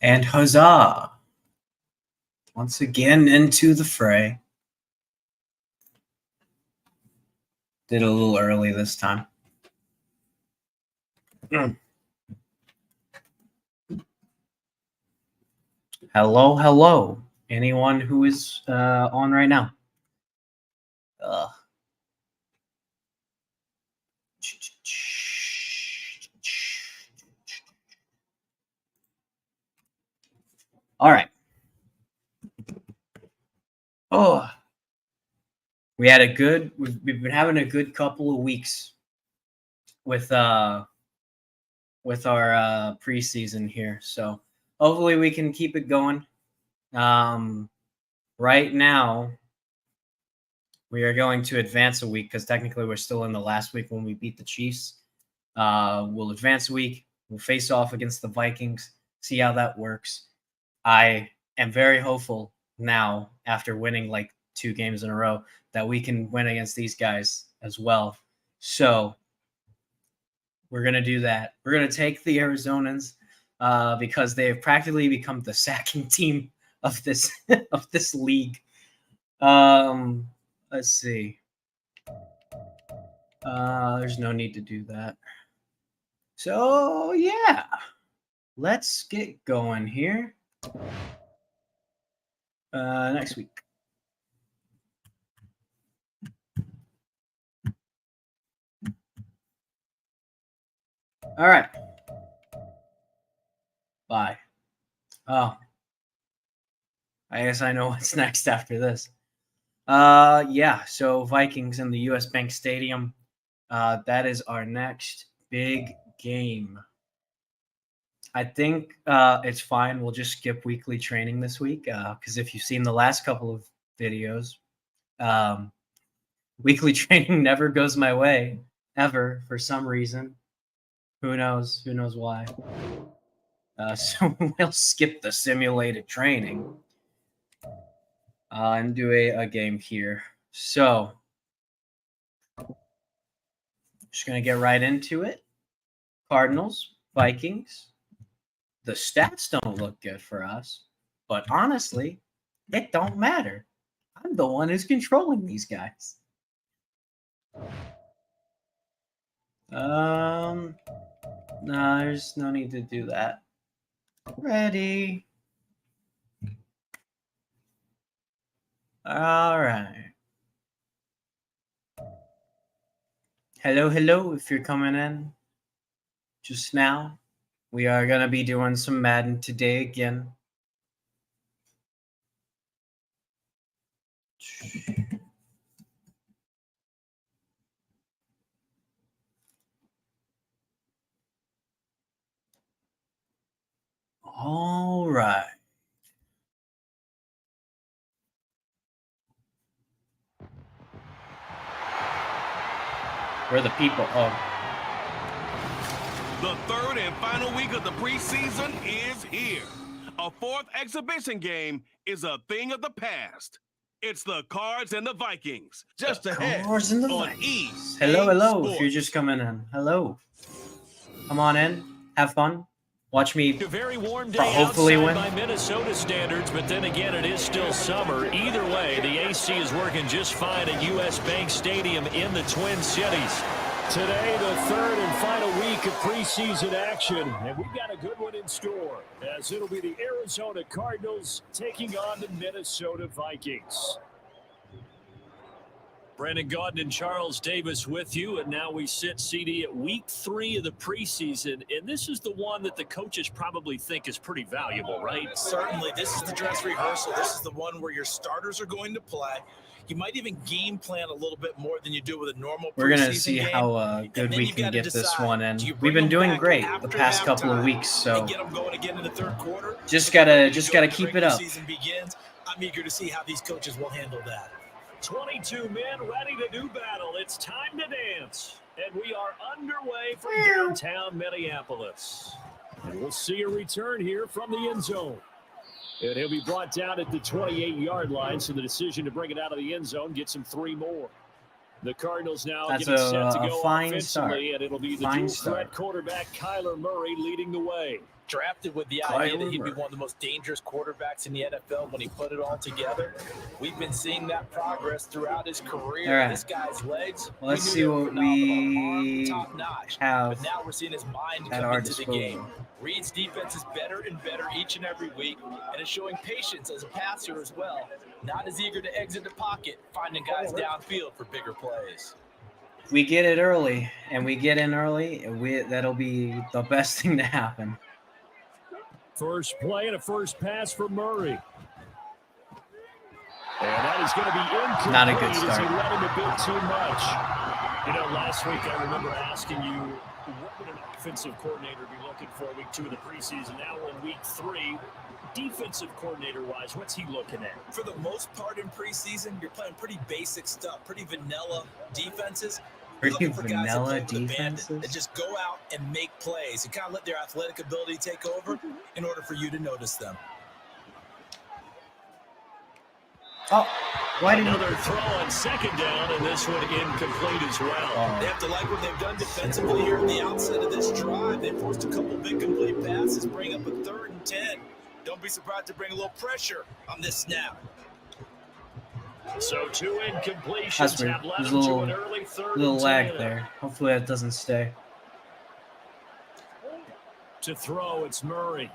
And huzzah! Once again into the fray. Did a little early this time. Hello. Anyone who is on right now? All right. Oh, we've been having a good couple of weeks with our preseason here. So hopefully we can keep it going. Right now we are going to advance a week because technically we're still in the last week when we beat the Chiefs. We'll advance a week. We'll face off against the Vikings, see how that works. I am very hopeful now, after winning like 2 games in a row, that we can win against these guys as well. So we're going to do that. We're going to take the Arizonans because they have practically become the sacking team of this of this league. Let's see. There's no need to do that. So, yeah. Let's get going here. Next week. All right. Bye. Oh. I guess I know what's next after this. Yeah, so Vikings in the US Bank Stadium. That is our next big game. I think it's fine. We'll just skip weekly training this week because if you've seen the last couple of videos, weekly training never goes my way, ever, for some reason. Who knows? Who knows why? So we'll skip the simulated training and do a game here. So just going to get right into it. Cardinals, Vikings. The stats don't look good for us, but honestly, it don't matter. I'm the one who's controlling these guys. No, there's no need to do that. Ready. All right. Hello, if you're coming in just now. We are going to be doing some Madden today again. All right. We're the people. Oh. The third and final week of the preseason is here. A fourth exhibition game is a thing of the past. It's the Cards and the Vikings. Just ahead Cards and the on Vikings. EA Hello, Sports. if you're just coming in. Hello. Come on in. Have fun. Watch me a very warm day hopefully win. By Minnesota standards, but then again, it is still summer. Either way, the AC is working just fine at US Bank Stadium in the Twin Cities. Today, the third and final week of preseason action, and we've got a good one in store, as it'll be the Arizona Cardinals taking on the Minnesota Vikings. Brandon Gaudin and Charles Davis with you, and now we sit, CD, at week 3 of the preseason, and this is the one that the coaches probably think is pretty valuable, right? Certainly. This is the dress rehearsal. This is the one where your starters are going to play. You might even game plan a little bit more than you do with a normal preseason. We're going to see how good we can get this one in. We've been doing great the past couple of weeks, so get them going again in the third quarter. Just gotta keep it up. Season begins. I'm eager to see how these coaches will handle that. 22 men ready to do battle. It's time to dance. And we are underway from downtown Minneapolis. And we'll see a return here from the end zone. And he'll be brought down at the 28-yard line, so the decision to bring it out of the end zone gets him 3 more. The Cardinals now That's getting set to a go fine offensively, start. and it'll be the Fine dual start. threat quarterback Kyler Murray leading the way. Drafted with the idea that he'd be one of the most dangerous quarterbacks in the NFL when he put it all together. We've been seeing that progress throughout his career. All right. This guy's legs, Well, let's we knew see they were what phenomenal. we Arm, top-notch. have But now we're seeing his mind at come our into the disposal. game. Reed's defense is better and better each and every week, and is showing patience as a passer as well. Not as eager to exit the pocket, finding guys downfield for bigger plays. We get it early, and we get in early, that'll be the best thing to happen. First play and a first pass for Murray. And that is going to be incomplete. Not a good As start. he let him a bit too much. You know, last week I remember asking you, what would an offensive coordinator be looking for week 2 of the preseason? Now we're in week 3. Defensive coordinator-wise, what's he looking at? For the most part in preseason, you're playing pretty basic stuff, pretty vanilla defenses. You're Pretty looking for guys that vanilla play with abandon, defenses? that just go out and make plays and kind of let their athletic ability take over in order for you to notice them. Oh, why didn't Another throw on second down, and this one incomplete as well. They have to like what they've done defensively here on the outset of this drive. They forced a couple big complete passes, bring up a 3rd and 10. Don't be surprised to bring a little pressure on this snap. So 2 incompletions That's weird. have led There's him a to little- an early 3rd little and lag 10. there. Hopefully that doesn't stay. To throw, it's Murray.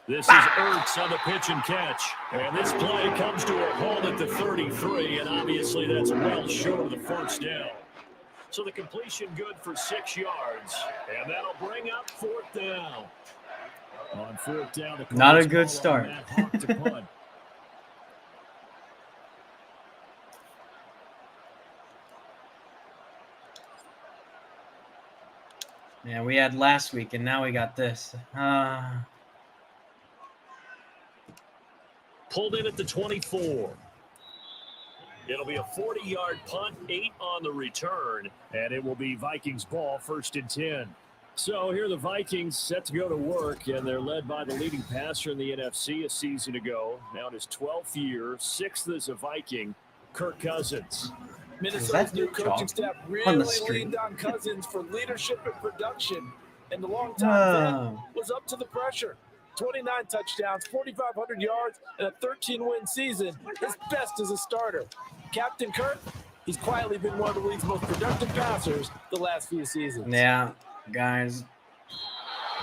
This is Ertz on the pitch and catch. And this play comes to a halt at the 33, and obviously that's well short of the first down. So the completion good for 6 yards, and that'll bring up 4th down. On 4th down, the Not a Cardinals good call on start. Matt Hawk to punt. Yeah, we had last week, and now we got this. Pulled in at the 24. It'll be a 40-yard punt, 8 on the return, and it will be Vikings ball, 1st and 10. So here are the Vikings set to go to work, and they're led by the leading passer in the NFC a season ago. Now in his 12th year, 6th as a Viking, Kirk Cousins. Minnesota's new coaching staff on the really street? leaned on Cousins for leadership and production, and the long-time vet was up to the pressure. 29 touchdowns, 4,500 yards, and a 13-win season, his best as a starter. Captain Kirk, he's quietly been one of the league's most productive passers the last few seasons. Yeah, guys.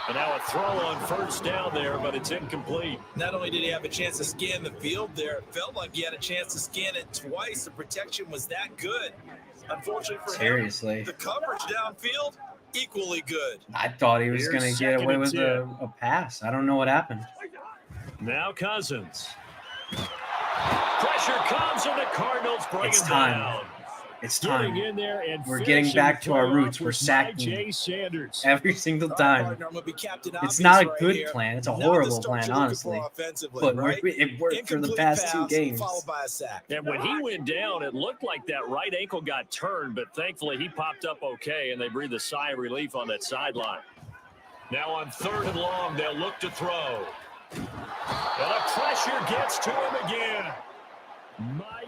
And now a throw on 1st down there, but it's incomplete. Not only did he have a chance to scan the field there, it felt like he had a chance to scan it twice. The protection was that good. Unfortunately for Seriously. him, the coverage downfield, equally good. I thought he was Here's going to get second away and with 10. a pass. I don't know what happened. Now Cousins. Pressure comes, and the Cardinals bring It's him time. down. It's Getting time. in there and We're getting finishing back to our the roots. playoff We're was sacking Jay Sanders. every single All right, time. partner, I'm gonna be Captain It's Obvious not a right good here. plan. It's a Now the horrible start plan, you're looking honestly. for offensively, But right? it worked for the Incomplete past pass, 2 games. followed by a sack. And when he went down, it looked like that right ankle got turned, but thankfully he popped up okay, and they breathed a sigh of relief on that sideline. Now on 3rd and long, they'll look to throw. And the pressure gets to him again.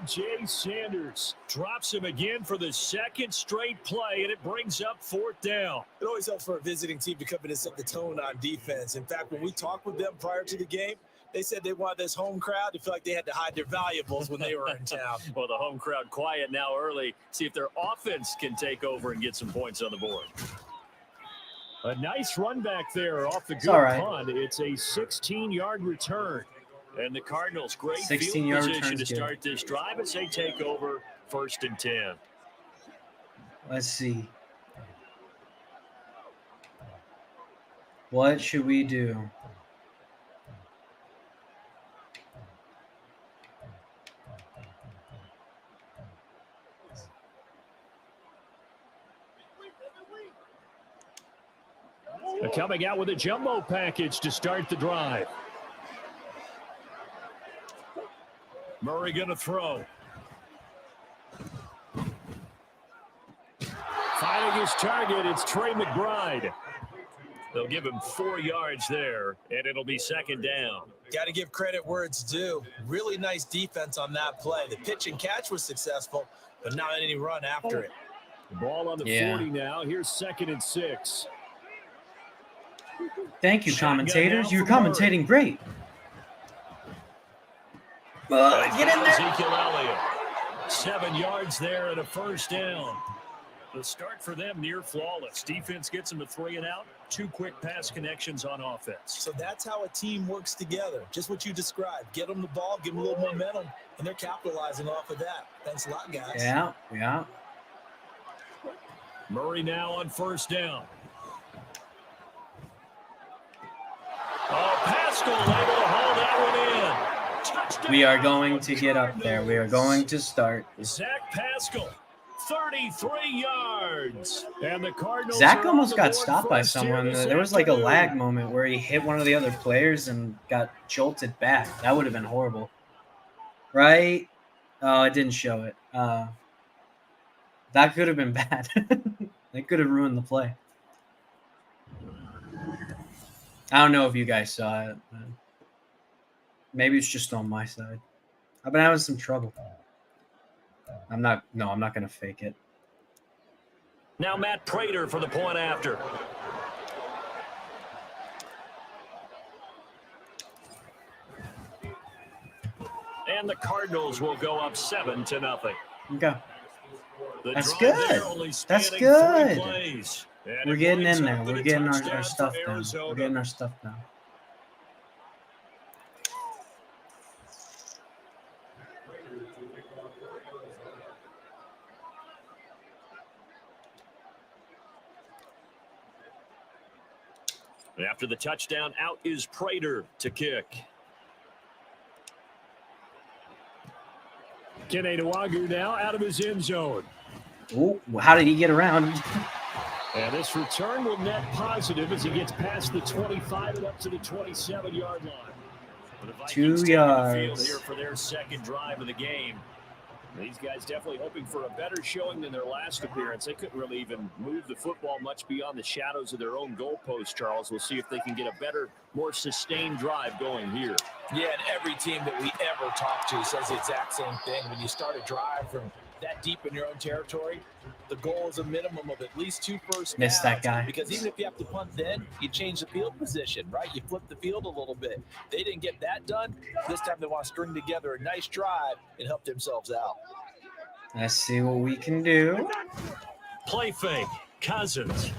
Jay Sanders drops him again for the 2nd straight play, and it brings up 4th down. It always helps for a visiting team to come in and set the tone on defense. In fact, when we talked with them prior to the game, they said they wanted this home crowd to feel like they had to hide their valuables when they were in town. Well, the home crowd quiet now early. See if their offense can take over and get some points on the board. A nice run back there off the good punt. It's a 16-yard return. And the Cardinals, great field position to start this drive as they take over 1st and 10. Let's see. What should we do? Coming out with a jumbo package to start the drive. Murray going to throw. Finding his target, it's Trey McBride. They'll give him 4 yards there, and it'll be second down. Got to give credit where it's due. Really nice defense on that play. The pitch and catch was successful, but not any run after it. The ball on the 40 now. Here's 2nd and 6. Thank you, commentators. You're commentating great. Get in there. Ezekiel Elliott. 7 yards there and a first down. The start for them near flawless. Defense gets them to 3 and out. 2 quick pass connections on offense. So that's how a team works together. Just what you described. Get them the ball, give them a little momentum, and they're capitalizing off of that. Thanks a lot, guys. Yeah. Murray now on first down. Oh, Pascal able to hold that one in. Touchdown. We are going to get up there. We are going to start. Zach Pascal, 33 yards. And the Cardinals Zach almost got stopped by someone. There was like a lag moment where he hit one of the other players and got jolted back. That would have been horrible. Right? Oh, it didn't show it. That could have been bad. That could have ruined the play. I don't know if you guys saw it. Maybe it's just on my side. I've been having some trouble. I'm not going to fake it. Now Matt Prater for the point after. And the Cardinals will go up 7-0. Okay. That's good. That's good. We're getting in there. We're getting our stuff down. We're getting our stuff down. After the touchdown, out is Prater to kick. Kene Nwangwu now out of his end zone. Oh, how did he get around? And this return will net positive as he gets past the 25 and up to the 27-yard line. 2 yards. Here for their second drive of the game. These guys definitely hoping for a better showing than their last appearance. They couldn't really even move the football much beyond the shadows of their own goalpost, Charles. We'll see if they can get a better, more sustained drive going here. Yeah, and every team that we ever talk to says the exact same thing. When you start a drive from that deep in your own territory, the goal is a minimum of at least 2 first downs. Missed that guy. Because even if you have to punt then, you change the field position, right? You flip the field a little bit. They didn't get that done. This time they want to string together a nice drive and help themselves out. Let's see what we can do. Play fake. Cousins.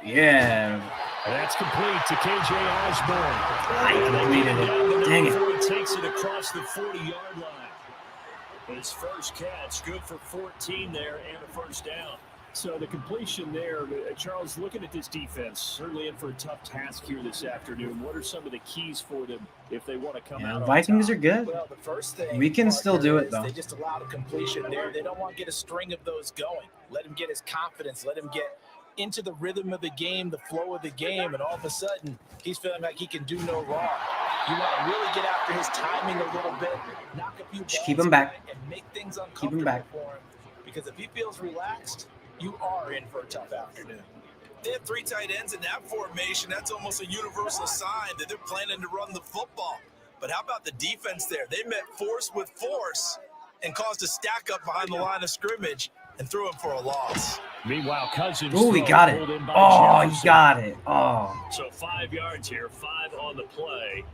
Yeah. That's complete to KJ Osborne. I completed it. Dang it. He takes it across the 40-yard line. His first catch, good for 14 there and a first down. So the completion there, Charles, looking at this defense, certainly in for a tough task here this afternoon. What are some of the keys for them if they want to come out? Vikings are good. Well, the first thing we can still do it, though. They just allow the completion there. They don't want to get a string of those going. Let him get his confidence. Let him get into the rhythm of the game, the flow of the game, and all of a sudden, he's feeling like he can do no wrong. You want to really get after his timing a little bit, knock a few balls keep him back, and make things uncomfortable for him. Because if he feels relaxed, you are in for a tough afternoon. They have 3 tight ends in that formation. That's almost a universal sign that they're planning to run the football. But how about the defense there? They met force with force and caused a stack up behind the line of scrimmage and threw him for a loss. Meanwhile, Cousins. Oh, he got it. Oh, he got it. Oh. So 5 yards here, 5 on the play.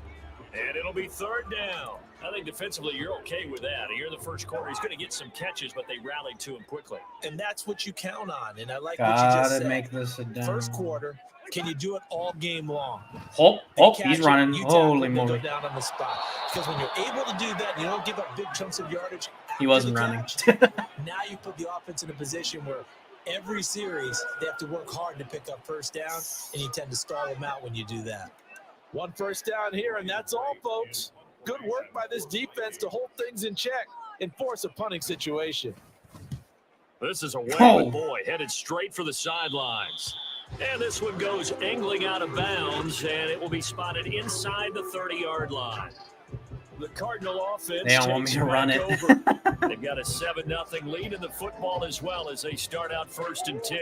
And it'll be third down. I think defensively you're okay with that. Here in the first quarter, he's going to get some catches, but they rallied to him quickly. And that's what you count on. And I like what you just said. Gotta make this a down. First quarter, can you do it all game long? Oh, he's running. Holy moly. Go down on the spot. Because when you're able to do that, you don't give up big chunks of yardage. He wasn't running. Now you put the offense in a position where every series they have to work hard to pick up first down, and you tend to stall them out when you do that. 1 first down here, and that's all, folks. Good work by this defense to hold things in check and force a punting situation. This is a wayward boy headed straight for the sidelines. And this one goes angling out of bounds, and it will be spotted inside the 30-yard line. The Cardinal offense they don't want me to run it. They've got a 7-0 lead in the football as well as they start out 1st and 10.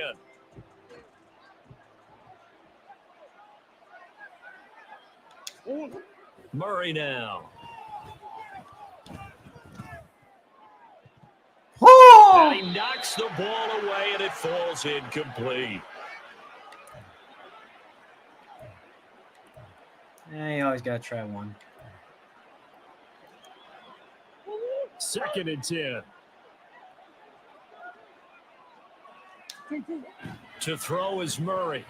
Murray now. Oh! And he knocks the ball away, and it falls incomplete. Yeah, you always got to try one. 2nd and 10. To throw is Murray.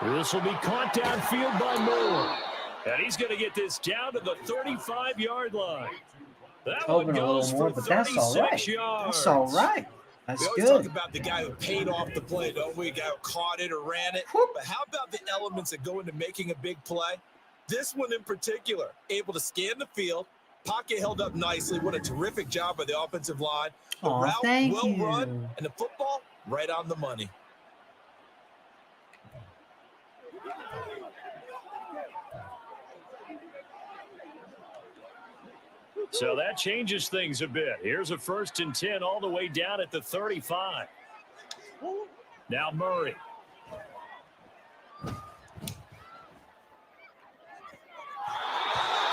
This will be caught downfield by Moore. And he's going to get this down to the 35-yard line. That one Hoping a goes little more, for but that's all 36 right. yards. That's all right. That's We always good. talk about the guy who paid off the play, don't we? The guy who caught it or ran it. But how about the elements that go into making a big play? This one in particular, able to scan the field, pocket held up nicely. What a terrific job by the offensive line. The Aw, route thank well you. run, and the football right on the money. So that changes things a bit. Here's a 1st and 10 all the way down at the 35. Now Murray.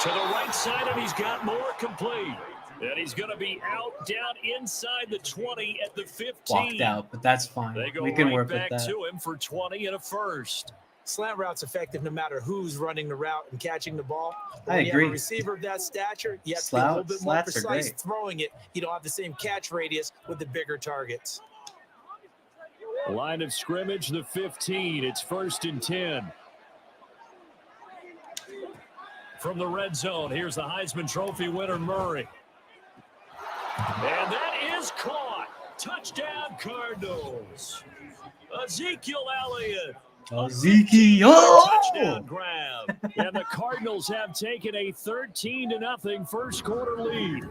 To the right side, and he's got more complete. And he's going to be out down inside the 20 at the 15. Walked out, but that's fine. They go We can right work back with that. to him for 20 and a first. Slant route's effective no matter who's running the route and catching the ball. But I when you agree. have a receiver of that stature, you have to be a little bit more Slats are precise great. throwing it. You don't have the same catch radius with the bigger targets. Line of scrimmage, the 15. It's 1st and 10. From the red zone, here's the Heisman Trophy winner, Murray. And that is caught. Touchdown, Cardinals. Ezekiel Elliott. Ezekiel! Touchdown grab. And the Cardinals have taken a 13-0 first quarter lead.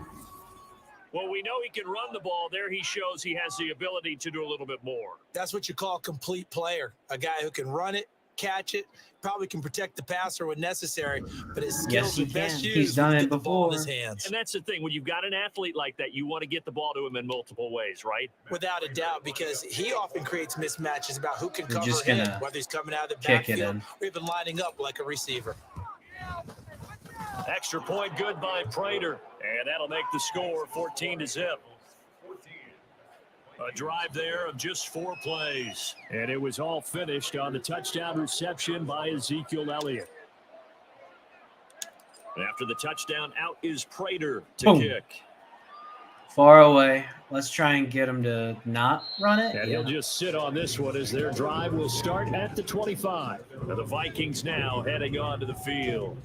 Well, we know he can run the ball. There he shows he has the ability to do a little bit more. That's what you call a complete player. A guy who can run it, catch it, probably can protect the passer when necessary, but his skills Yes, he are best can. used He's done when you it get the ball in his before. hands. And that's the thing. When you've got an athlete like that, you want to get the ball to him in multiple ways, right? Without a doubt, because he often creates mismatches about who can We're cover just him, gonna whether he's coming out of the kick it backfield in. or even lining up like a receiver. Extra point good by Prater. And that'll make the score 14-0. A drive there of just 4 plays. And it was all finished on the touchdown reception by Ezekiel Elliott. After the touchdown, out is Prater to Boom. kick. Far away. Let's try and get him to not run it. And he'll just sit on this one as their drive will start at the 25. Now the Vikings now heading onto the field.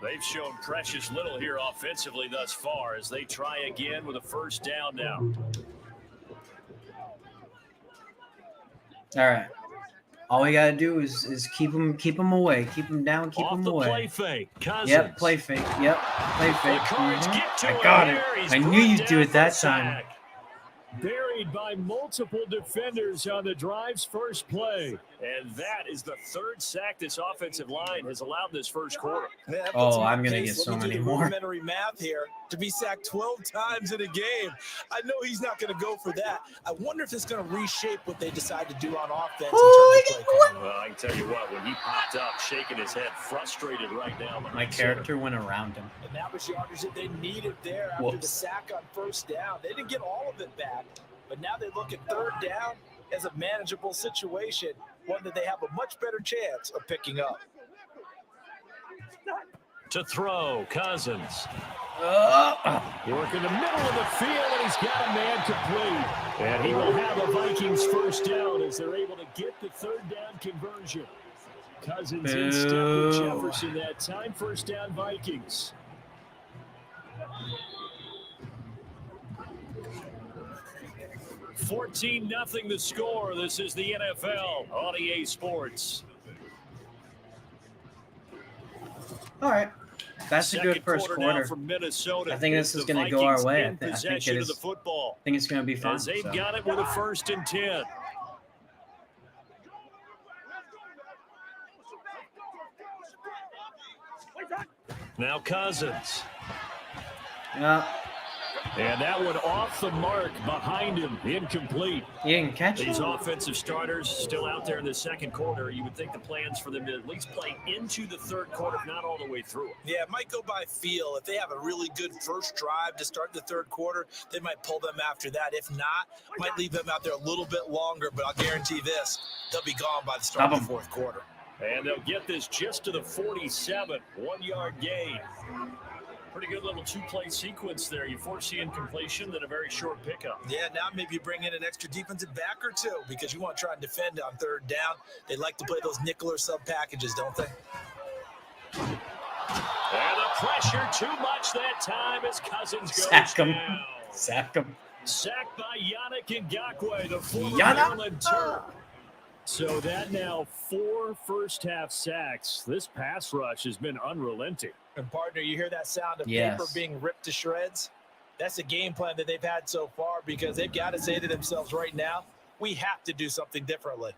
They've shown precious little here offensively thus far as they try again with a 1st down now. All right. All we gotta do is keep him away, keep him down, keep Off him the away. play fake. Cousins. Yep, play fake. Yep, play fake. The Cards Mhm. get to I him got it. here. He's I knew brought you'd down do it for that a time. sack. Buried by multiple defenders on the drive's first play. And that is the 3rd sack this offensive line has allowed this first quarter. Man, that puts Oh, him on I'm gonna pace. get so Let me do many the more. rudimentary math here. To be sacked 12 times in a game, I know he's not going to go for that. I wonder if it's going to reshape what they decide to do on offense in terms of play calling. Well, I can tell you what, when he popped up, shaking his head, frustrated right now. My character went around him. And that was yardage that they needed there after the Whoops. sack on 1st down. They didn't get all of it back, but now they look at 3rd down as a manageable situation, one that they have a much better chance of picking up. To throw, Cousins. Work in the middle of the field, and he's got a man complete. And he will have a Vikings 1st down as they're able to get the 3rd down conversion. Cousins in step with Boo. Jefferson that time. 1st down, Vikings. $14-0 the score. This is the NFL on EA Sports. All right. That's a good Second first quarter now quarter. from Minnesota. I think this It's is the going to go our Vikings way. in I think possession it of the is. football. I think it's going to be fun. As they've so. got it with a 1st and 10. Now Cousins. Yeah. And that one off the mark behind him, incomplete. He didn't catch it? These offensive starters still out there in the second quarter. You would think the plans for them to at least play into the third quarter, if not all the way through. Yeah, it might go by feel. If they have a really good first drive to start the third quarter, they might pull them after that. If not, might leave them out there a little bit longer, but I'll guarantee this, they'll be gone by the start of the fourth quarter. And they'll get this just to the 47, 1-yard gain. Pretty good little two-play sequence there. You force the incompletion, then a very short pickup. Yeah, now maybe you bring in an extra defensive back or two because you want to try and defend on third down. They like to play those nickel or sub packages, don't they? And the pressure too much that time as Cousins goes Sack him. down. Sack him. Sacked by Yannick Ngakoue, the former Yannick. Maryland Terp. So that now 4 first-half sacks. This pass rush has been unrelenting. And partner, you hear that sound of Yes. paper being ripped to shreds? That's a game plan that they've had so far because they've got to say to themselves right now, we have to do something differently.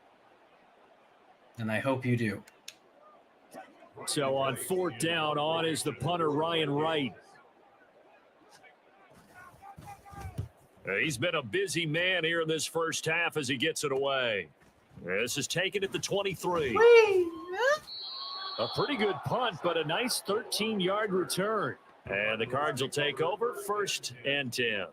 And I hope you do. So on 4th down, on is the punter, Ryan Wright. He's been a busy man here in this first half as he gets it away. This is taken at the 23. A pretty good punt, but a nice 13-yard return. And the Cards will take over 1st and 10.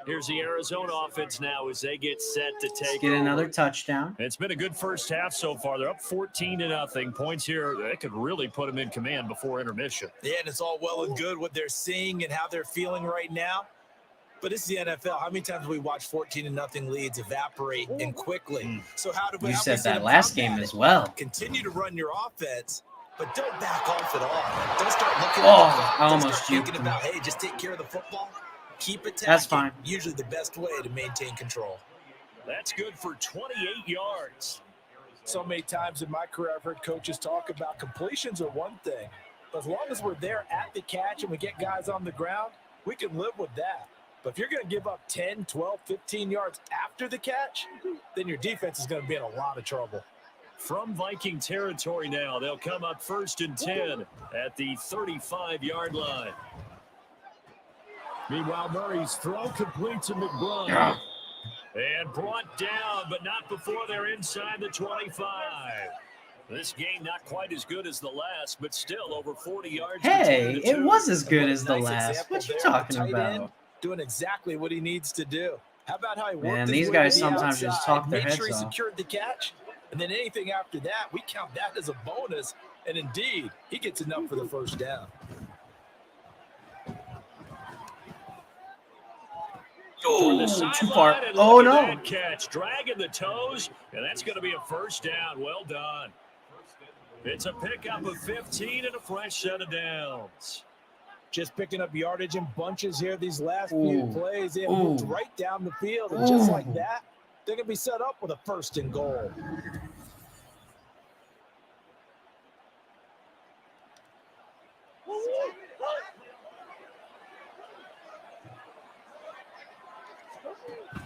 Here's the Arizona offense now as they get set to take Get another touchdown. It's been a good first half so far. They're up 14-0. Points here, that could really put them in command before intermission. Yeah, and it's all well and good what they're seeing and how they're feeling right now. But it's the NFL. How many times have we watched 14-0 leads evaporate and quickly? So how do we? You said that last game as well. Continue to run your offense, but don't back off at all. Don't start looking. I almost start thinking juked him. about, hey, just take care of the football. Keep it. That's fine. Usually the best way to maintain control. That's good for 28 yards. So many times in my career, I've heard coaches talk about completions are one thing, but as long as we're there at the catch and we get guys on the ground, we can live with that. But if you're going to give up 10, 12, 15 yards after the catch, then your defense is going to be in a lot of trouble. From Viking territory now, they'll come up 1st and 10 at the 35-yard line. Meanwhile, Murray's throw complete to McBride. And brought down, but not before they're inside the 25. This game not quite as good as the last, but still over 40 yards. Hey, it was as good as the last. What you talking Tight about? end doing exactly what he needs to do. How about how he worked Man, his these way guys to the sometimes just outside, talk their made heads sure he off. secured the catch, and then anything after that, we count that as a bonus. And indeed, he gets enough for the first down. Oh, too far. Oh, no. Catch, dragging the toes, and that's going to be a first down. Well done. It's a pickup of 15 and a fresh set of downs. Just picking up yardage in bunches here these last few plays. They moved right down the field, and just like that, they're going to be set up with a 1st and goal.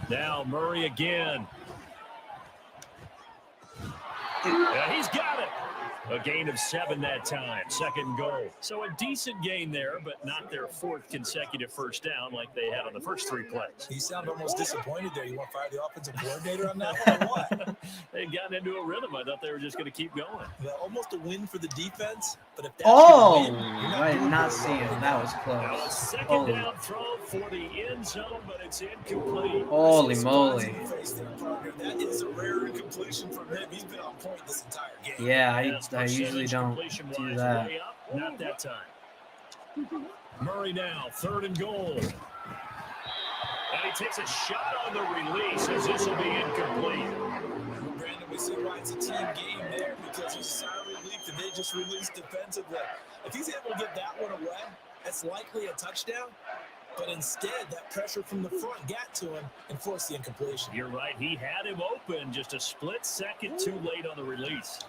Now Murray again. Yeah, he's got it. A gain of 7 that time, 2nd goal. So a decent gain there, but not their 4th consecutive first down like they had on the first 3 plays. You sound almost disappointed there. You want to fire the offensive coordinator on that one or what? They'd gotten into a rhythm. I thought they were just going to keep going. Well, almost a win for the defense, but if that's Oh, your win, you're I did doing not very see well him. right That now. was Now a close. 2nd down throw for the end zone, but it's incomplete. Holy moly. That is a rare incompletion from him. He's been on point this entire game. Yeah, I Percentage usually don't completion-wise, do that. way up. Not that time. Murray now, 3rd and goal. And he takes a shot on the release as this will be incomplete. Brandon, we see why it's a team game there because he's a sigh of relief that they just released defensively. If he's able to get that one away, that's likely a touchdown. But instead, that pressure from the front got to him and forced the incompletion. You're right. He had him open just a split second too late on the release.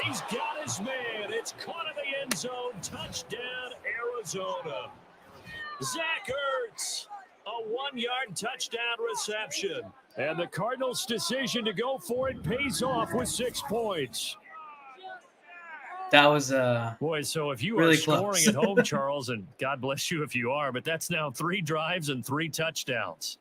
He's got his man. It's caught in the end zone. Touchdown, Arizona. Zach Ertz, a 1-yard touchdown reception. And the Cardinals' decision to go for it pays off with 6 points. That was Boy, so if you really are scoring close. at home, Charles, and God bless you if you are, but that's now 3 drives and 3 touchdowns.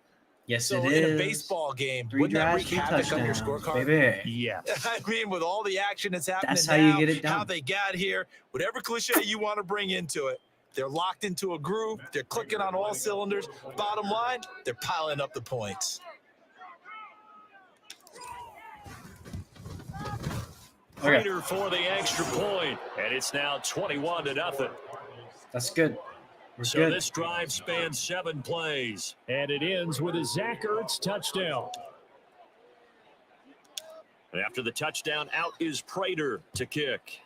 yes, So it in is. a baseball game, 3 wouldn't that drives, wreak 3 havoc on your touchdowns, scorecard? baby. Yes. I mean, with all the action that's happening That's how now, you get it done. how they got here, whatever cliche you want to bring into it, they're locked into a groove. They're clicking on all cylinders. Bottom line, they're piling up the points. Okay. Prater for the extra point, and it's now 21-0. That's good. We're So good. this drive spans 7 plays, and it ends with a Zach Ertz touchdown. And after the touchdown, out is Prater to kick.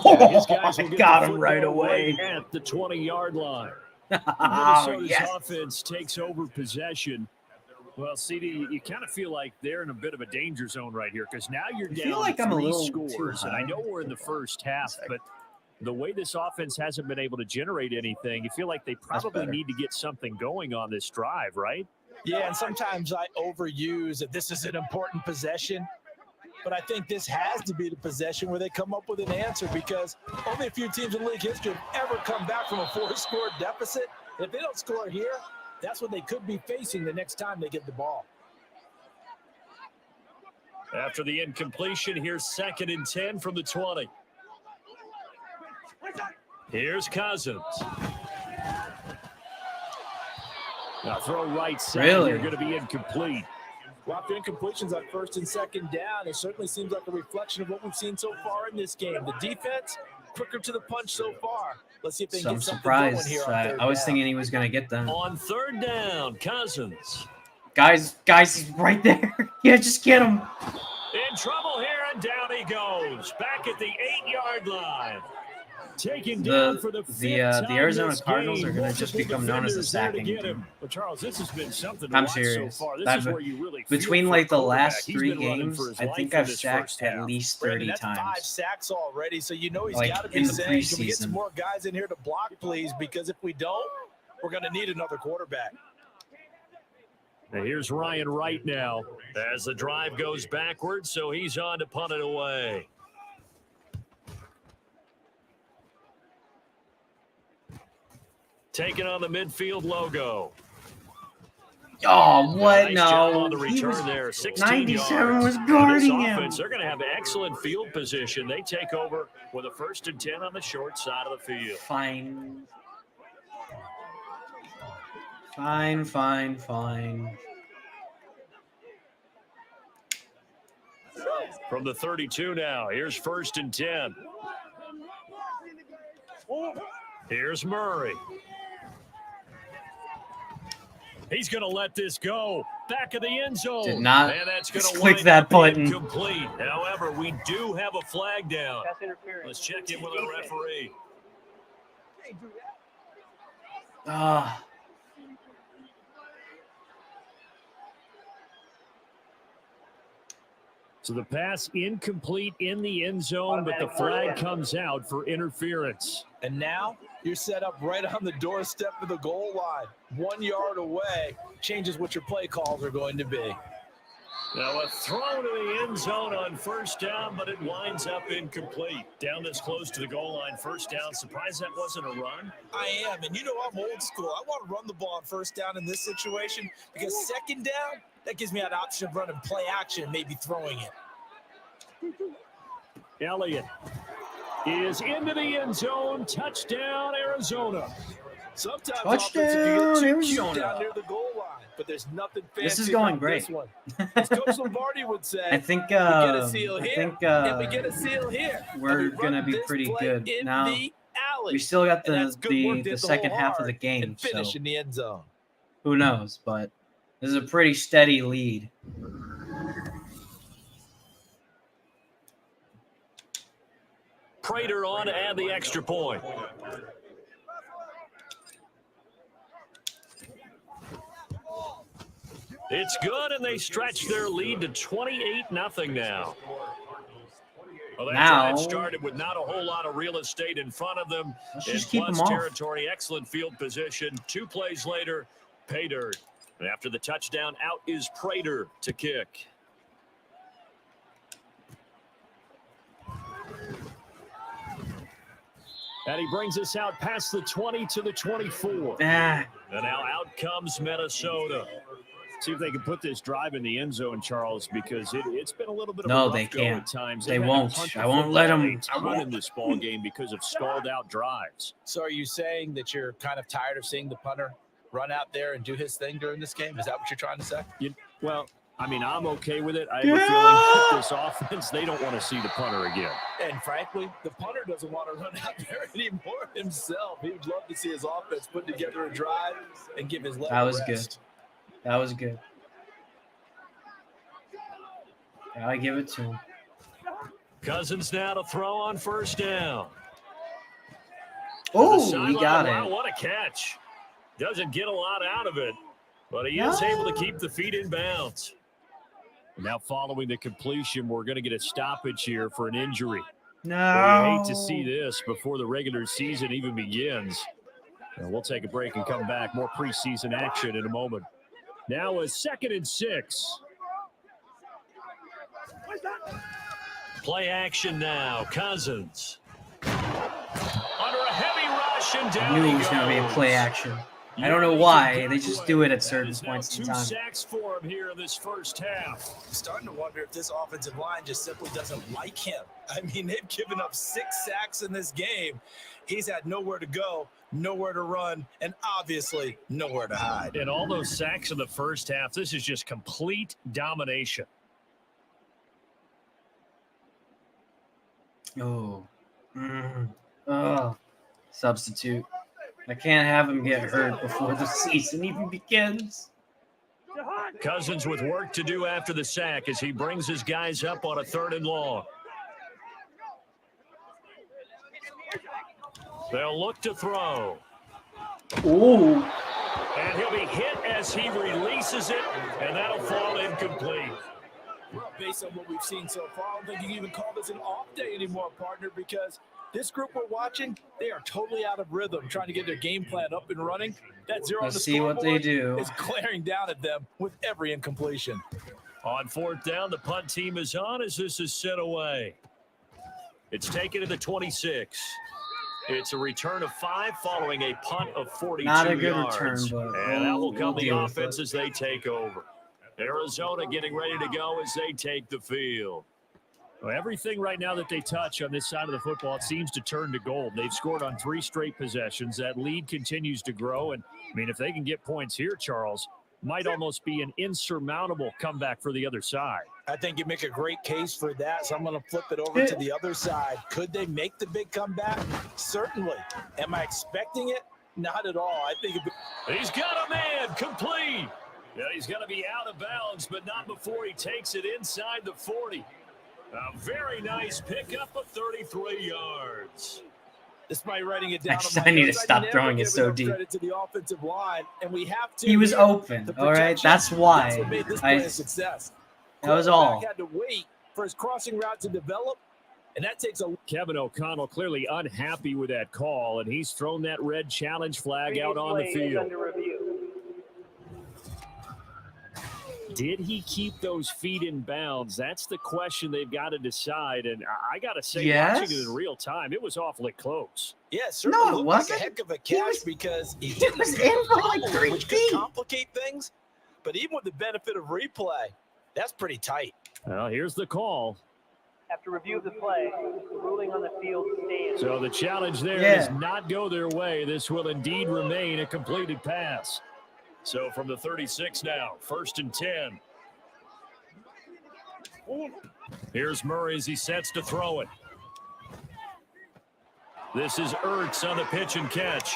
And his guys will get Got the him right football away. at the 20-yard line. Oh, Minnesota's yes. offense takes over possession. Well, CD, you kind of feel like they're in a bit of a danger zone right here because now you're I down feel like I'm a 3 little too scores. And I high. know we're in the first half, but the way this offense hasn't been able to generate anything, you feel like they probably better. need to get something going on this drive, right? Yeah, and sometimes I overuse that this is an important possession. But I think this has to be the possession where they come up with an answer because only a few teams in league history have ever come back from a 4-score deficit. If they don't score here, that's what they could be facing the next time they get the ball. After the incompletion, here's 2nd and 10 from the 20. Here's Cousins. Now throw right side. Really? You're going to be incomplete. Well, after incompletions on 1st and 2nd down, it certainly seems like a reflection of what we've seen so far in this game. The defense, quicker to the punch so far. Let's see if they So can I'm get something going surprised. here on I 3rd was down. thinking he was going to get them. On 3rd down, Cousins. Guys, he's right there. Yeah, just get him. In trouble here, and down he goes. Back at the 8-yard line. Taken down for the 5th time Arizona this Cardinals game. are going to just become known as a Defenders there to sacking get team. him. But Charles, this has been something to I'm watch serious. so far. This I've- is where you really feel Between for like a the quarterback. last He's 3 been running games, for his I life think in I've this sacked first at half. least Brandon, 30 that's 5 times. sacks already, so you know he's Like, got to be in the saying, can we get preseason. some more guys in here to block, please? Because if we don't, we're going to need another quarterback. Now here's Ryan Wright now as the drive goes backwards, so he's on to punt it away. Taking on the midfield logo. Oh, what? Nice job No. on the He return was there. 16 97 yards. was Now, guarding this him. offense, they're going to have excellent field position. They take over with a 1st and 10 on the short side of the field. Fine. From the 32 now, here's 1st and 10. Here's Murray. He's going to let this go. Back of the end zone. Did not And that's going to click wind that up button. incomplete. However, we do have a flag down. Let's check in with our referee. Ah. So the pass incomplete in the end zone, but the flag comes out for interference. And now you're set up right on the doorstep of the goal line. 1 yard away changes what your play calls are going to be. Now a throw to the end zone on 1st down, but it winds up incomplete. Down this close to the goal line, 1st down. Surprised that wasn't a run? I am, and you know I'm old school. I want to run the ball on 1st down in this situation because 2nd down, that gives me an option of running play action and maybe throwing it. Elliott is into the end zone. Touchdown, Arizona. Sometimes Touchdown, offense, if you get too cute Arizona. down near the goal line, but there's nothing fancy This is going about great. this one. As Coach Lombardi would say, I think we get a seal here, and we uh, get a seal here. we're And we gonna run be this pretty play good. in Now, the alley. we still got And that's good work. the Did the second whole half of the hard game, and finish so in the end zone. who knows? But this is a pretty steady lead. Prater on to add the extra point. It's good, and they stretch their lead to 28-0 now. Well, that Now- drive started with not a whole lot of real estate in front of them. Let's In just keep plus them off. territory, excellent field position. 2 plays later, pay dirt. And after the touchdown, out is Prater to kick. And he brings us out past the 20 to the 24. And now out comes Minnesota. See if they can put this drive in the end zone, Charles, because it's been a little bit of a rough go at times. They won't. I won't let them run in this ball game because of stalled out drives. So are you saying that you're kind of tired of seeing the punter run out there and do his thing during this game? Is that what you're trying to say? Well, I mean, I'm okay with it. I have a feeling that this offense, they don't want to see the punter again. And frankly, the punter doesn't want to run out there anymore himself. He would love to see his offense put together a drive and give his leg That was a rest. good. That was good. I give it to him. Cousins now to throw on first down. Oh, he got wow, it. What a catch. Doesn't get a lot out of it, but he is able to keep the feet in bounds. Now following the completion, we're going to get a stoppage here for an injury. No. Well, you hate to see this before the regular season even begins. And we'll take a break and come back. More preseason action in a moment. Now a 2nd and 6. Play action now. Cousins. Under a heavy rush and down I knew he it was going to be a goes. play action. I don't know why. They just do it at certain points in time. 2 sacks for him here in this first half. I'm starting to wonder if this offensive line just simply doesn't like him. I mean, they've given up 6 sacks in this game. He's had nowhere to go, nowhere to run, and obviously nowhere to hide. And all those sacks in the first half, this is just complete domination. Oh. Oh. Substitute. I can't have him get hurt before the season even begins. Cousins with work to do after the sack as he brings his guys up on a 3rd and long. They'll look to throw. Ooh. And he'll be hit as he releases it, and that'll fall incomplete. Well, based on what we've seen so far, I don't think you can even call this an off day anymore, partner, because this group we're watching, they are totally out of rhythm, trying to get their game plan up and running. That zero on the Let's see what they do. is glaring down at them with every incompletion. On 4th down, the punt team is on as this is sent away. It's taken to the 26. It's a return of 5 following a punt of 42 Not a good yards. return, but and that will come we'll the deal with offense it. as they take over. Arizona getting ready to go as they take the field. Well, everything right now that they touch on this side of the football, it seems to turn to gold. They've scored on 3 straight possessions. That lead continues to grow. And, I mean, if they can get points here, Charles, might almost be an insurmountable comeback for the other side. I think you make a great case for that, so I'm going to flip it over to the other side. Could they make the big comeback? Certainly. Am I expecting it? Not at all. I think He's got a man complete. Yeah, he's going to be out of bounds, but not before he takes it inside the 40. A very nice pickup of 33 yards. Despite writing it down, I need to stop throwing it so deep. Credit to the offensive line, and we have to. He was open. All right, that's why. That's what made this play a success. That was all. Had to wait for his crossing route to develop, and that takes a. Kevin O'Connell clearly unhappy with that call, and he's thrown that red challenge flag out on the field. Did he keep those feet in bounds? That's the question they've got to decide. And I got to say, watching it in real time, it was awfully close. Yeah, certainly No, it looked wasn't. like a heck of a catch because he didn't was in for like 3 which could feet. complicate things. But even with the benefit of replay, that's pretty tight. Well, here's the call. After review of the play, the ruling on the field stands. So the challenge there does not go their way. This will indeed remain a completed pass. So from the 36 now, 1st and 10. Here's Murray as he sets to throw it. This is Ertz on the pitch and catch.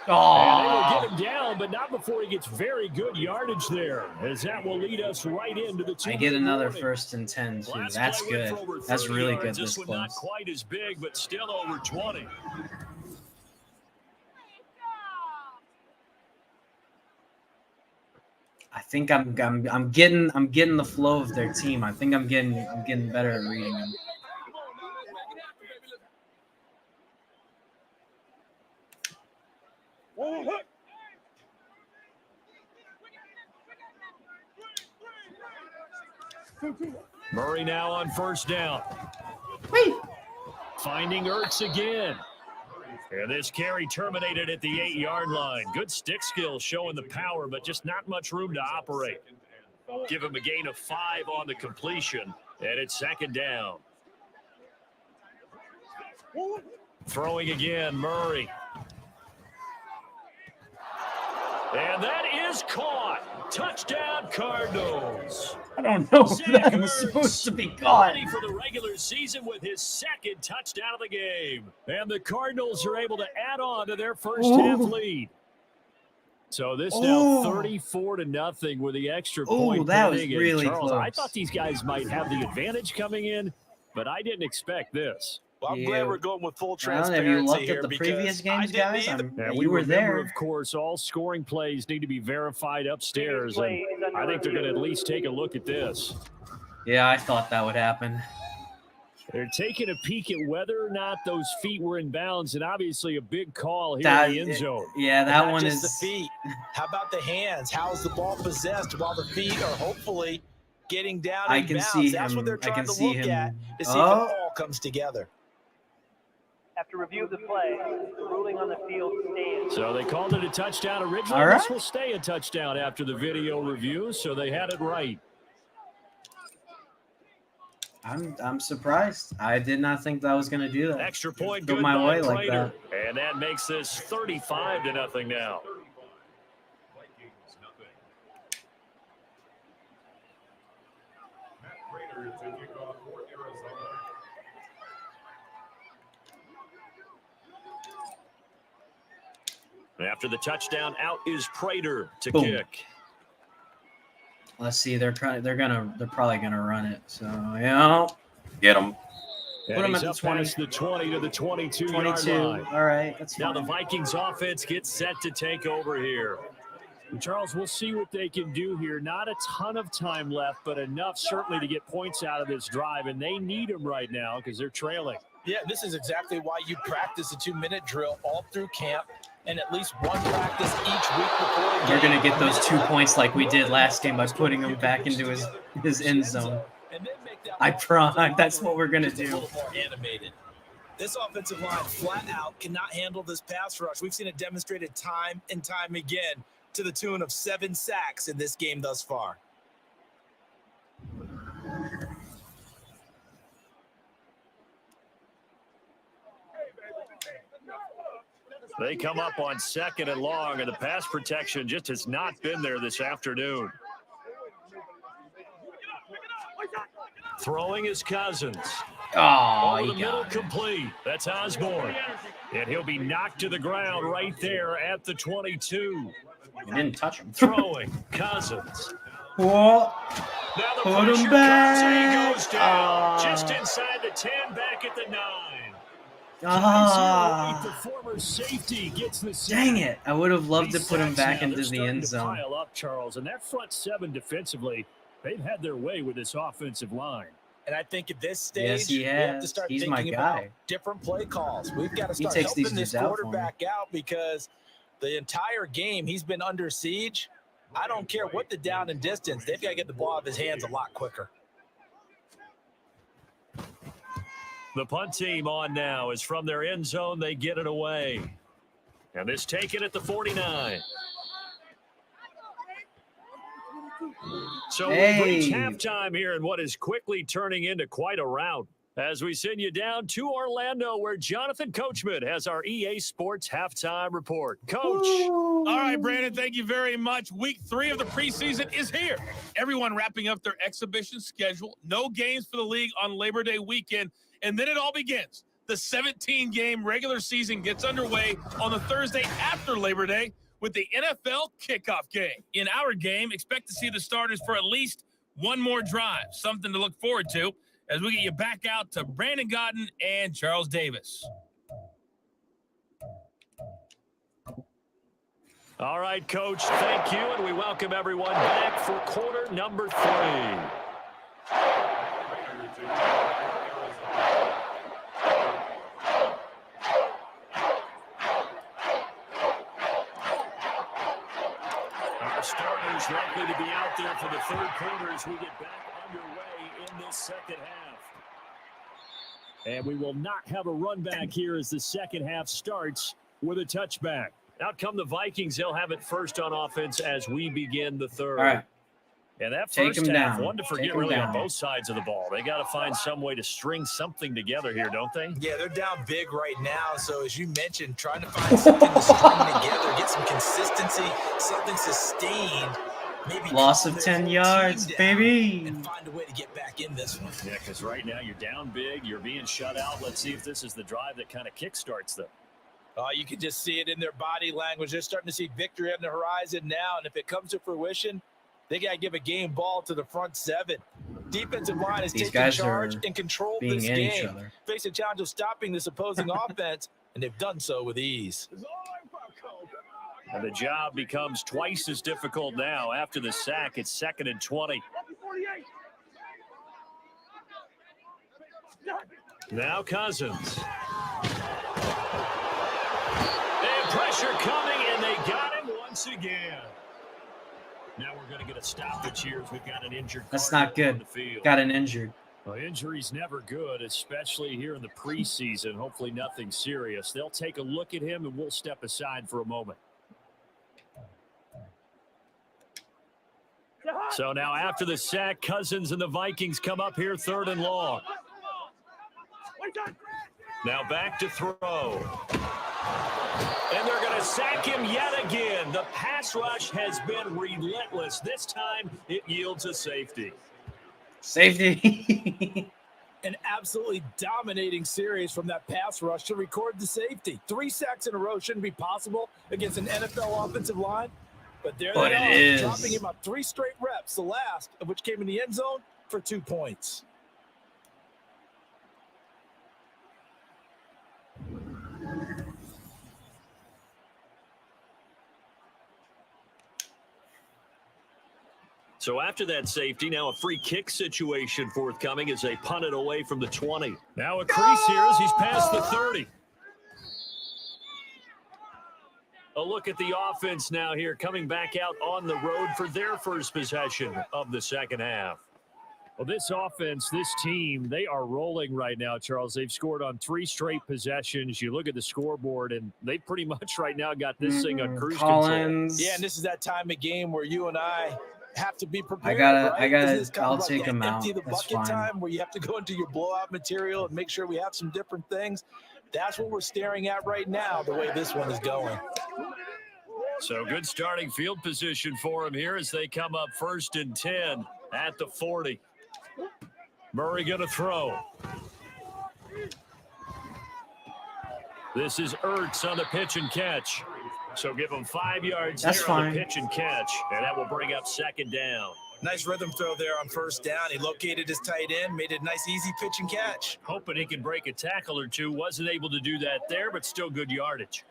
And they will get him down, but not before he gets very good yardage there, as that will lead us right into the 2. I get another 1st and 10 too. That's good. That's really good. This one not quite as big, but still over 20. I think I'm getting the flow of their team. I think I'm getting better at reading them. Murray now on first down. Wait. Finding Ertz again. And this carry terminated at the 8-yard line. Good stick skills showing the power, but just not much room to operate. Give him a gain of 5 on the completion, and it's second down. Throwing again, Murray. And that is caught. Touchdown, Cardinals. I don't know if that was supposed to be caught. Ready for the regular season with his second touchdown of the game. And the Cardinals are able to add on to their first half lead. So this now 34-0 with the extra point. That was pending. really Charles, close. I thought these guys might have the advantage coming in, but I didn't expect this. Well, I'm glad we're going with full Well, transparency have you looked here at the because previous I games, didn't guys? either. Yeah, You were remember, there. of course, all scoring plays need to be verified upstairs, and I think they're going to at least take a look at this. Yeah, I thought that would happen. They're taking a peek at whether or not those feet were in bounds, and obviously a big call here in the end zone. Yeah, that Not one just is the feet. How about the hands? How is the ball possessed while the feet are hopefully getting down I in can bounds? see That's him. what they're I trying can to see look him. at to see if it Oh. all comes together. After review of the play, the ruling on the field stands. So they called it a touchdown originally. All right. This will stay a touchdown after the video review, so they had it right. I'm surprised. I did not think that was going to do that. Extra point Go good my by way like Prater. And that makes this 35-0 now. After the touchdown, out is Prater to Boom. kick. Let's see. They're probably gonna run it. So get them. And Put him he's at the up 20. past the 20 to the 22-yard 22. line. All right, that's Now fine. the Vikings offense gets set to take over here. And Charles, we'll see what they can do here. Not a ton of time left, but enough certainly to get points out of this drive, and they need them right now because they're trailing. Yeah, this is exactly why you practice a 2-minute drill all through camp and at least one practice each week before the game. They're gonna get those 2 points like we did last game by putting him back into his end zone. And then make that I one promise. That's what we're gonna just a do. little more animated. This offensive line flat out cannot handle this pass rush. We've seen it demonstrated time and time again to the tune of 7 sacks in this game thus far. They come up on 2nd and long, and the pass protection just has not been there this afternoon. Throwing is Cousins. Oh, Over the he middle, got it. complete. That's Osborne. And he'll be knocked to the ground right there at the 22. He didn't touch him. Throwing, Cousins. Whoa. Now the Put him pressure back. comes, and he goes down. Ah. Just inside the 10, back at the 9. Ah. The former safety gets the sack. Dang it. I would have loved to These put him sacks back now, into they're the starting end to zone. pile up, Charles, and that front 7 defensively, they've had their way with this offensive line. And I think at this stage, Yes, he we have to has. start He's my thinking about guy. different play calls. We've got to He start takes these helping this dudes out for me. quarterback out because the entire game he's been under siege. I don't care what the down and distance. They've got to get the ball out of his hands a lot quicker. The punt team on now is from their end zone. They get it away. And this taken at the 49. So we've reached halftime here in what is quickly turning into quite a rout. As we send you down to Orlando, where Jonathan Coachman has our EA Sports halftime report. Coach. All right, Brandon, thank you very much. Week 3 of the preseason is here. Everyone wrapping up their exhibition schedule. No games for the league on Labor Day weekend. And then it all begins. The 17-game regular season gets underway on the Thursday after Labor Day with the NFL kickoff game. In our game, expect to see the starters for at least one more drive. Something to look forward to as we get you back out to Brandon Godden and Charles Davis. All right, Coach, thank you, and we welcome everyone back for quarter number 3. Our starters likely to be out there for the third quarter as we get back underway this second half. And we will not have a run back here as the second half starts with a touchback. Out come the Vikings. They'll have it first on offense as we begin the third. All right. And that Take first him half, down. one to forget Take him really down. on both sides of the ball. They got to find some way to string something together here, don't they? Yeah, they're down big right now. So as you mentioned, trying to find something to string together, get some consistency, something sustained. Maybe Loss calm of their 10 whole yards, team down baby. and find a way to get back in this one. Yeah, because right now you're down big. You're being shut out. Let's see if this is the drive that kind of kickstarts them. You can just see it in their body language. They're starting to see victory on the horizon now, and if it comes to fruition, they got to give a game ball to the front seven. Defensive line is These taking guys charge are and control being this in each game. other. Face a challenge of stopping this opposing offense, and they've done so with ease. And the job becomes twice as difficult now. After the sack, it's 2nd and 20. Now Cousins. And pressure coming, and they got him once again. Now we're going to get a stoppage here as we've got an injured That's Cardinal not good. on the field. Got an injured. Well, injury's never good, especially here in the preseason. Hopefully nothing serious. They'll take a look at him, and we'll step aside for a moment. So now after the sack, Cousins and the Vikings come up here 3rd and long. Now back to throw. And they're going to sack him yet again. The pass rush has been relentless. This time it yields a safety. Safety. An absolutely dominating series from that pass rush to record the safety. 3 sacks in a row shouldn't be possible against an NFL offensive line. But there But they it are, is. dropping him up 3 straight reps, the last of which came in the end zone for 2 points. So after that safety, now a free kick situation forthcoming as they punt it away from the 20. Now a crease here as he's past the 30. A look at the offense now here, coming back out on the road for their first possession of the second half. Well, this offense, this team, they are rolling right now, Charles. They've scored on 3 straight possessions. You look at the scoreboard, and they pretty much right now got this thing on cruise control. Collins. Yeah, and this is that time of game where you and I have to be prepared. I'll take him out. Empty the That's bucket fine. time where you have to go into your blowout material and make sure we have some different things. That's what we're staring at right now, the way this one is going. So good starting field position for him here as they come up 1st and 10 at the 40. Murray going to throw. This is Ertz on the pitch and catch. So give him 5 yards That's there fine. on the pitch and catch, and that will bring up 2nd down. Nice rhythm throw there on 1st down. He located his tight end, made it a nice, easy pitch and catch. Hoping he can break a tackle or two. Wasn't able to do that there, but still good yardage.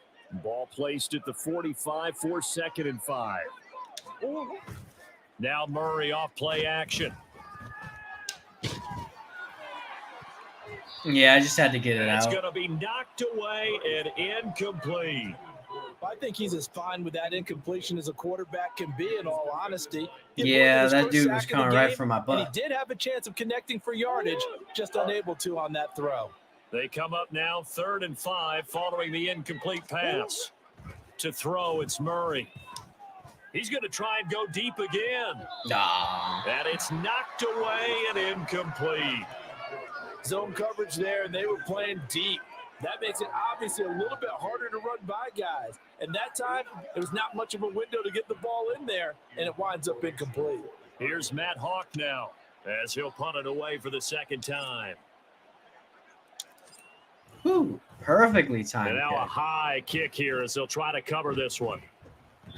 Ball placed at the 45 for 2nd and 5. Now Murray off play action. Yeah, I just had to get it It's out. going to be knocked away and incomplete. I think he's as fine with that incompletion as a quarterback can be, in all honesty. He Yeah, avoided his that first dude was sack of the coming right game, for my and butt. he did have a chance of connecting for yardage, just unable to on that throw. They come up now 3rd and 5 following the incomplete pass. To throw, it's Murray. He's going to try and go deep again. Nah. And it's knocked away and incomplete. Zone coverage there, and they were playing deep. That makes it obviously a little bit harder to run by guys. And that time, there was not much of a window to get the ball in there, and it winds up incomplete. Here's Matt Hawk now as he'll punt it away for the 2nd time. Whew, perfectly And timed. now a kick. high kick here as they'll try to cover this one.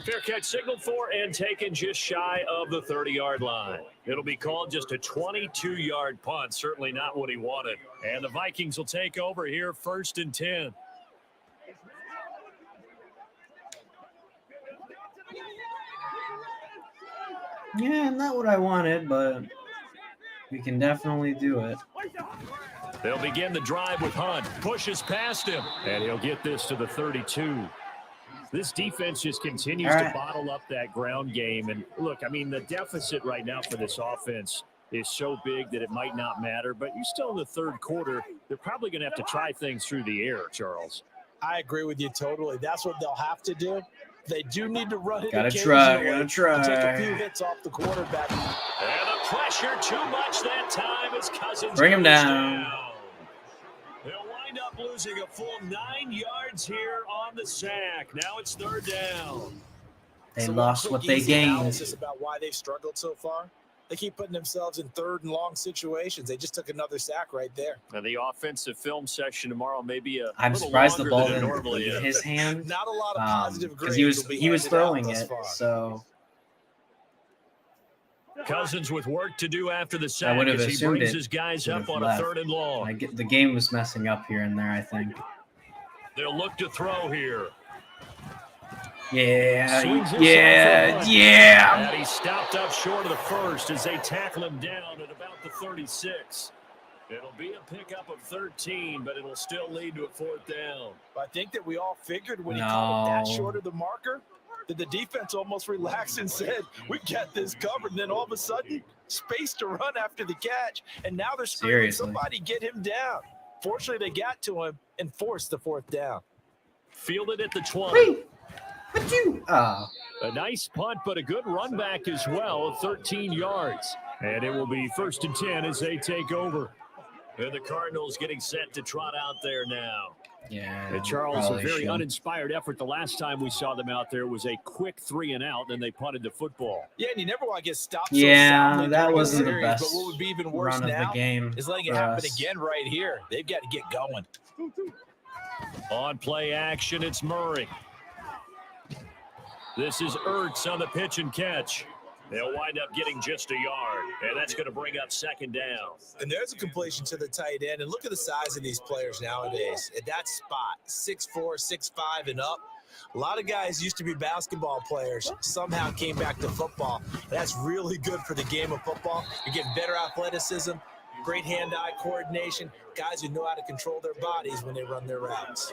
Fair catch signaled for and taken just shy of the 30-yard line. It'll be called just a 22-yard punt, certainly not what he wanted. And the Vikings will take over here 1st and 10. Yeah, not what I wanted, but we can definitely do it. They'll begin the drive with Hunt. Pushes past him, and he'll get this to the 32. This defense just continues to bottle up that ground game. And look, I mean, the deficit right now for this offense is so big that it might not matter. But you still in the third quarter, they're probably going to have to try things through the air, Charles. I agree with you totally. That's what they'll have to do. They do need to run it Gotta occasionally try. to take a few hits off the quarterback. And the pressure too much that time as Cousins Bring him goes down. They'll wind up losing a full 9 yards here on the sack. Now it's third down. They So lost one what quick, they easy gained. analysis about why they've struggled so far. They keep putting themselves in third and long situations. They just took another sack right there. Now the offensive film section tomorrow may be I'm little surprised the longer ball than it didn't normally leave is. his hand Not a lot of positive grades. because will be he was handed out throwing thus it. far. So Cousins with work to do after the I sack would have as he assumed brings it his guys would up have on left. a third and long. the game was messing up here and there, I think. They'll look to throw here. Yeah, Swings this yeah, off. yeah. And he stopped up short of the first as they tackle him down at about the 36. It'll be a pickup of 13, but it'll still lead to a fourth down. I think that we all figured when he called it that No. short of the marker that the defense almost relaxed and said, we got this covered. And then all of a sudden, space to run after the catch. And now they're screaming, Seriously. somebody get him down. Fortunately, they got to him and forced the fourth down. Fielded at the 20. Wait, what you? Oh, A nice punt, but a good run back as well, 13 yards. And it will be 1st and 10 as they take over. And the Cardinals getting set to trot out there now. yeah. And Charles, a probably very should. uninspired effort. The last time we saw them out there was a quick 3 and out, then they punted the football. Yeah, and you never want to get stopped so Yeah, soundly that during a wasn't the series, best But what would be even worse run of now the game is letting it for happen us. again right here. They've got to get going. On play action, it's Murray. This is Ertz on the pitch and catch. They'll wind up getting just a yard, and that's going to bring up 2nd down. And there's a completion to the tight end. And look at the size of these players nowadays. At that spot, 6'4", 6'5", and up. A lot of guys used to be basketball players, somehow came back to football. That's really good for the game of football. You're getting better athleticism, great hand-eye coordination, guys who know how to control their bodies when they run their routes.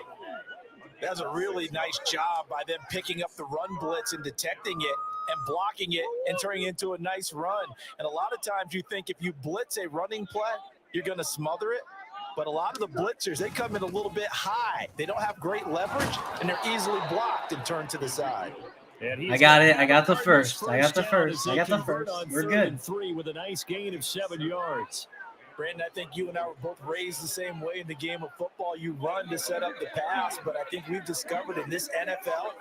That's a really nice job by them picking up the run blitz and detecting it and blocking it and turning it into a nice run. And a lot of times you think if you blitz a running play, you're going to smother it. But a lot of the blitzers, they come in a little bit high. They don't have great leverage, and they're easily blocked and turned to the side. I got it. I got the first. I got the first. I got the first. We're good. 3 with a nice gain of 7 yards. Brandon, I think you and I were both raised the same way in the game of football. You run to set up the pass, but I think we've discovered in this NFL,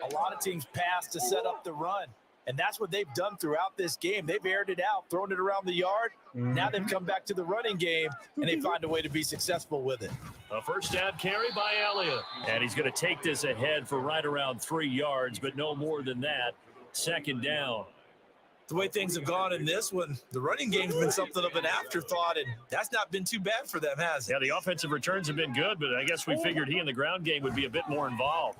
a lot of teams pass to set up the run. And that's what they've done throughout this game. They've aired it out, thrown it around the yard. Now they've come back to the running game, and they find a way to be successful with it. A first down carry by Elliott. And he's going to take this ahead for right around 3 yards, but no more than that. 2nd down. The way things have gone in this one, the running game's been something of an afterthought, and that's not been too bad for them, has it? Yeah, the offensive returns have been good, but I guess we figured he in the ground game would be a bit more involved.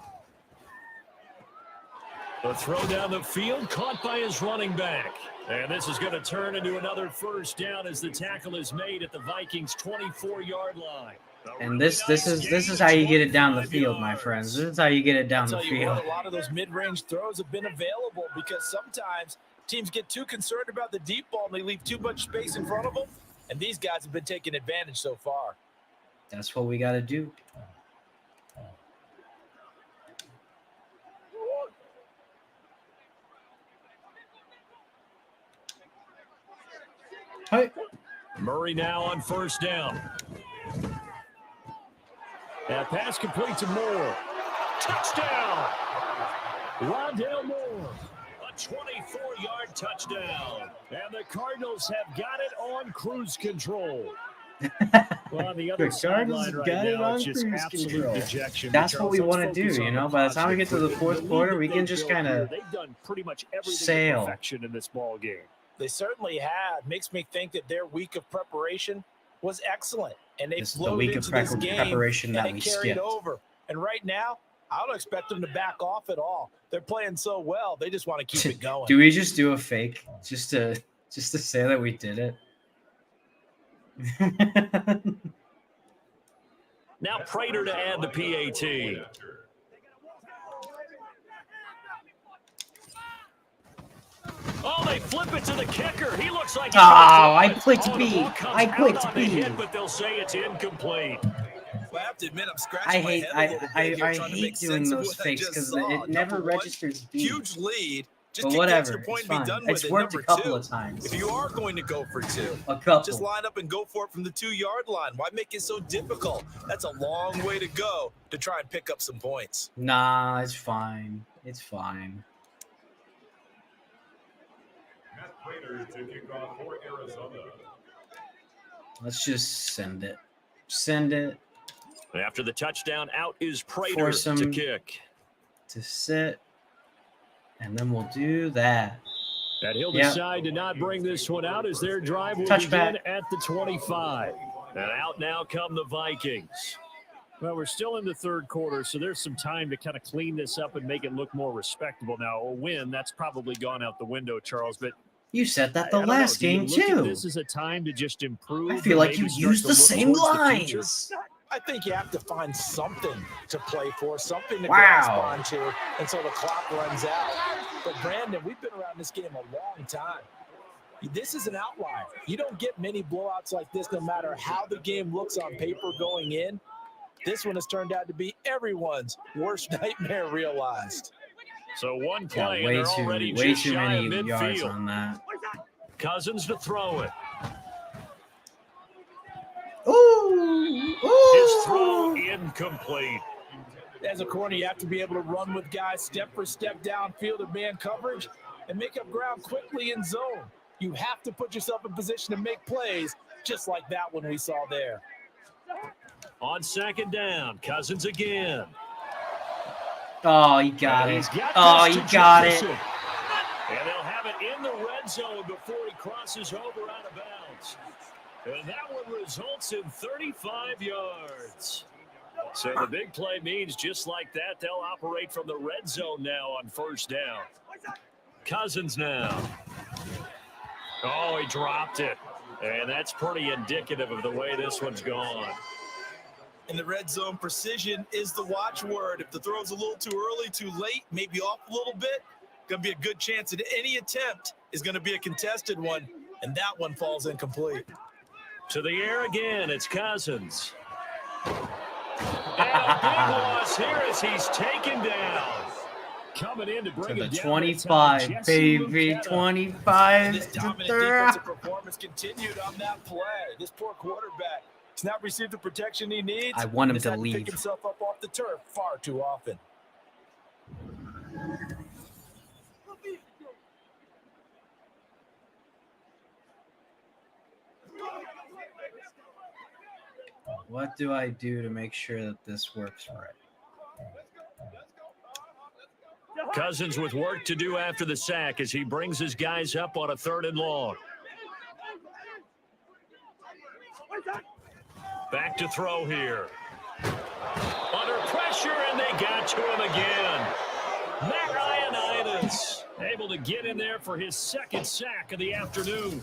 The throw down the field caught by his running back. And this is going to turn into another first down as the tackle is made at the Vikings' 24-yard line. And this is how you get it down the field, my friends. This is how you get it down the I'll tell you field. what, a lot of those mid-range throws have been available because sometimes teams get too concerned about the deep ball and they leave too much space in front of them. And these guys have been taking advantage so far. That's what we got to do. Hey. Murray now on first down. That pass complete to Moore. Touchdown! Rondale Moore. A 24-yard touchdown. And the Cardinals have got it on cruise control. Well, on the other The Cardinals sideline right got it now, on it's just cruise absolute control. dejection. That's what we Charles, want let's to do, focus on you know. the By the time we get to the positive. fourth The lead quarter, that we they can just built kind here, of they've done pretty much everything sail. to perfection in this ball game. They certainly have. Makes me think that their week of preparation was excellent. And they This is the flowed week of into this game preparation that and we it carried skipped. over. And right now, I don't expect them to back off at all. They're playing so well. They just want to keep it going. Do we just do a fake just to say that we did it? Now Prater to add the PAT. Oh, they flip it to the kicker. He looks like I clicked the B. ball comes I out clicked on the B. hit, but they'll say it's incomplete. Well, I have to admit, I'm scratching my head a little bit here, I trying to hate make doing sense of those what I fakes just because saw. it never Number one, registers B. huge lead. Just But to whatever, get your point it's and be fine. done with It's it. worked Number a couple two, of times. if you are going to go for two, A couple. just line up and go for it from the 2-yard line. Why make it so difficult? That's a long way to go to try and pick up some points. Nah, it's fine. It's fine. Let's just send it. Send it After the touchdown, out is Prater Force to him. kick. to sit, and then we'll do that. And he'll Yep. decide to not bring this one out as their drive will Touchback. begin at the 25. And out now come the Vikings. Well, we're still in the third quarter, so there's some time to kind of clean this up and make it look more respectable. Now, a win, that's probably gone out the window, Charles, but You said that the I don't know. last Do you game look at too. This is a time to just improve. I feel and like maybe you start used to the look same towards the future? lines. I think you have to find something to play for, something to Wow. grasp onto until the clock runs out. But Brandon, we've been around this game a long time. This is an outlier. You don't get many blowouts like this no matter how the game looks on paper going in. This one has turned out to be everyone's worst nightmare realized. So one Yeah, play, and way they're already too just shy many of yards midfield. on that. Cousins to throw it. Ooh, His throw ooh. incomplete. As a corner, you have to be able to run with guys step for step downfield of man coverage and make up ground quickly in zone. You have to put yourself in position to make plays, just like that one we saw there. On second down, Cousins again. Oh, he got And it. he's got Oh, this he to got it. Jefferson. And they'll have it in the red zone before he crosses over out of bounds. And that one results in 35 yards. So the big play means just like that, they'll operate from the red zone now on first down. Cousins now. Oh, he dropped it. And that's pretty indicative of the way this one's gone. In the red zone, precision is the watchword. If the throw's a little too early, too late, maybe off a little bit, going to be a good chance that any attempt is going to be a contested one, and that one falls incomplete. To the air again, it's Cousins. And a big loss here as he's taken down. Coming in to bring To him the down. 25, baby. 25 This to dominant 30. defensive performance continued on that play. This poor quarterback has not received the protection he needs. I want him and has to had leave. pick himself up off the turf far too often. What do I do to make sure that this works right? Cousins with work to do after the sack as he brings his guys up on a 3rd and long. Back to throw here. Under pressure, and they got to him again. Matt Ioannidis able to get in there for his 2nd sack of the afternoon.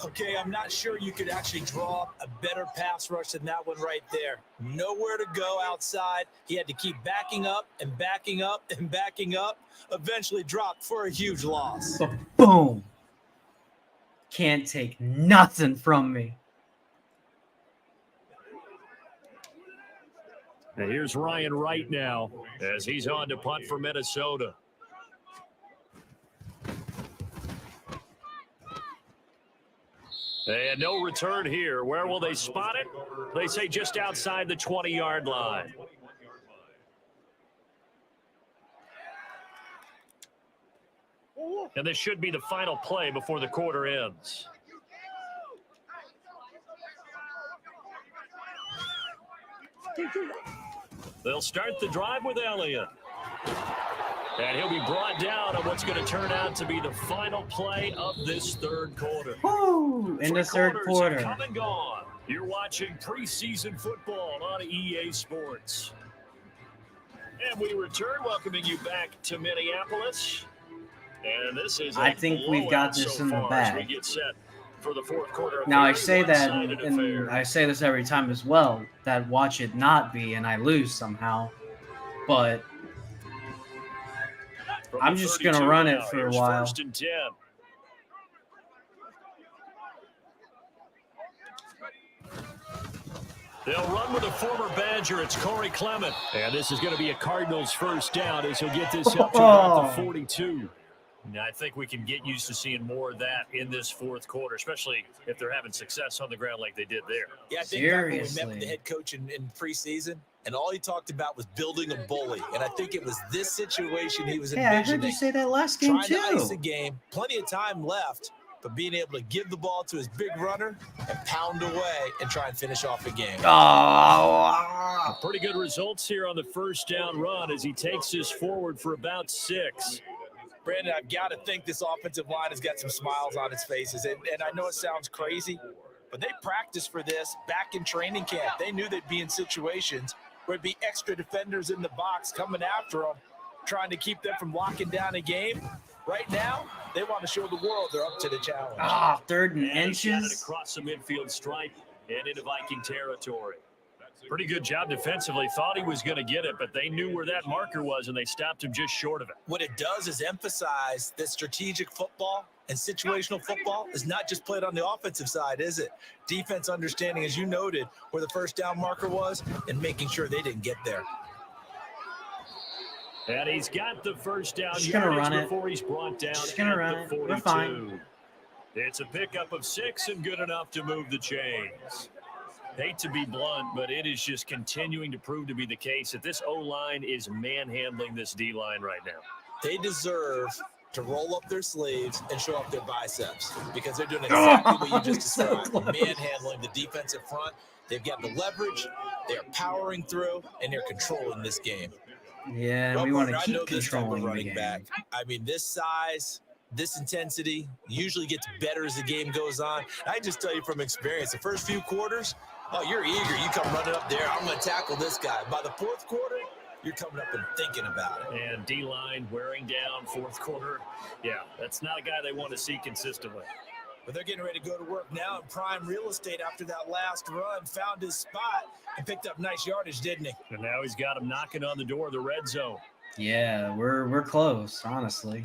Okay, I'm not sure you could actually draw a better pass rush than that one right there. Nowhere to go outside. He had to keep backing up and backing up and backing up. Eventually dropped for a huge loss. Boom. Can't take nothing from me. And here's Ryan Wright now as he's on to punt for Minnesota. And no return here. Where will they spot it? They say just outside the 20-yard line. And this should be the final play before the quarter ends. They'll start the drive with Elliott. And he'll be brought down on what's going to turn out to be the final play of this 3rd quarter. Woo! In the 3rd quarter. Have come and gone. You're watching preseason football on EA Sports. And we return, welcoming you back to Minneapolis. And this is I think we've got blowout this so in the far as we bag. get set for the 4th quarter. Now, I Very say that, one-sided and affair. I say this every time as well, that watch it not be, and I lose somehow. But From I'm the just going to 32 run it now, for a here's while. 1st and 10. They'll run with a former Badger. It's Corey Clement. And this is going to be a Cardinals first down as he'll get this up to about the 42. Now, I think we can get used to seeing more of that in this fourth quarter, especially if they're having success on the ground like they did there. Yeah, I think back when we met with the head coach in preseason, and all he talked about was building a bully. And I think it was this situation he was envisioning. I heard you say that last game, too. Trying to ice the game, plenty of time left, but being able to give the ball to his big runner and pound away and try and finish off the game. Pretty good results here on the first down run as he takes this forward for about 6. Brandon, I've got to think this offensive line has got some smiles on its faces. And I know it sounds crazy, but they practiced for this back in training camp. They knew they'd be in situations where it'd be extra defenders in the box coming after them, trying to keep them from locking down a game. Right now, they want to show the world they're up to the challenge. 3rd and inches. Across the midfield stripe and into Viking territory. Pretty good job defensively. Thought he was going to get it, but they knew where that marker was, and they stopped him just short of it. What it does is emphasize that strategic football and situational football is not just played on the offensive side, is it? Defense understanding, as you noted, where the first down marker was and making sure they didn't get there. And he's got the first down yardage before he's brought down at the 42. We're fine. It's a pickup of 6 and good enough to move the chains. Hate to be blunt, but it is just continuing to prove to be the case that this O-line is manhandling this D-line right now. They deserve to roll up their sleeves and show up their biceps because they're doing exactly what you just described, manhandling the defensive front. They've got the leverage, they're powering through, and they're controlling this game. Yeah, we want to keep controlling the game. Back. I mean, this size, this intensity usually gets better as the game goes on. I just tell you from experience, the first few quarters, oh, you're eager. You come running up there. I'm going to tackle this guy. By the fourth quarter, you're coming up and thinking about it. And D-line wearing down fourth quarter. Yeah, that's not a guy they want to see consistently. But they're getting ready to go to work now in prime real estate after that last run. Found his spot and picked up nice yardage, didn't he? And now he's got him knocking on the door of the red zone. Yeah, we're close, honestly.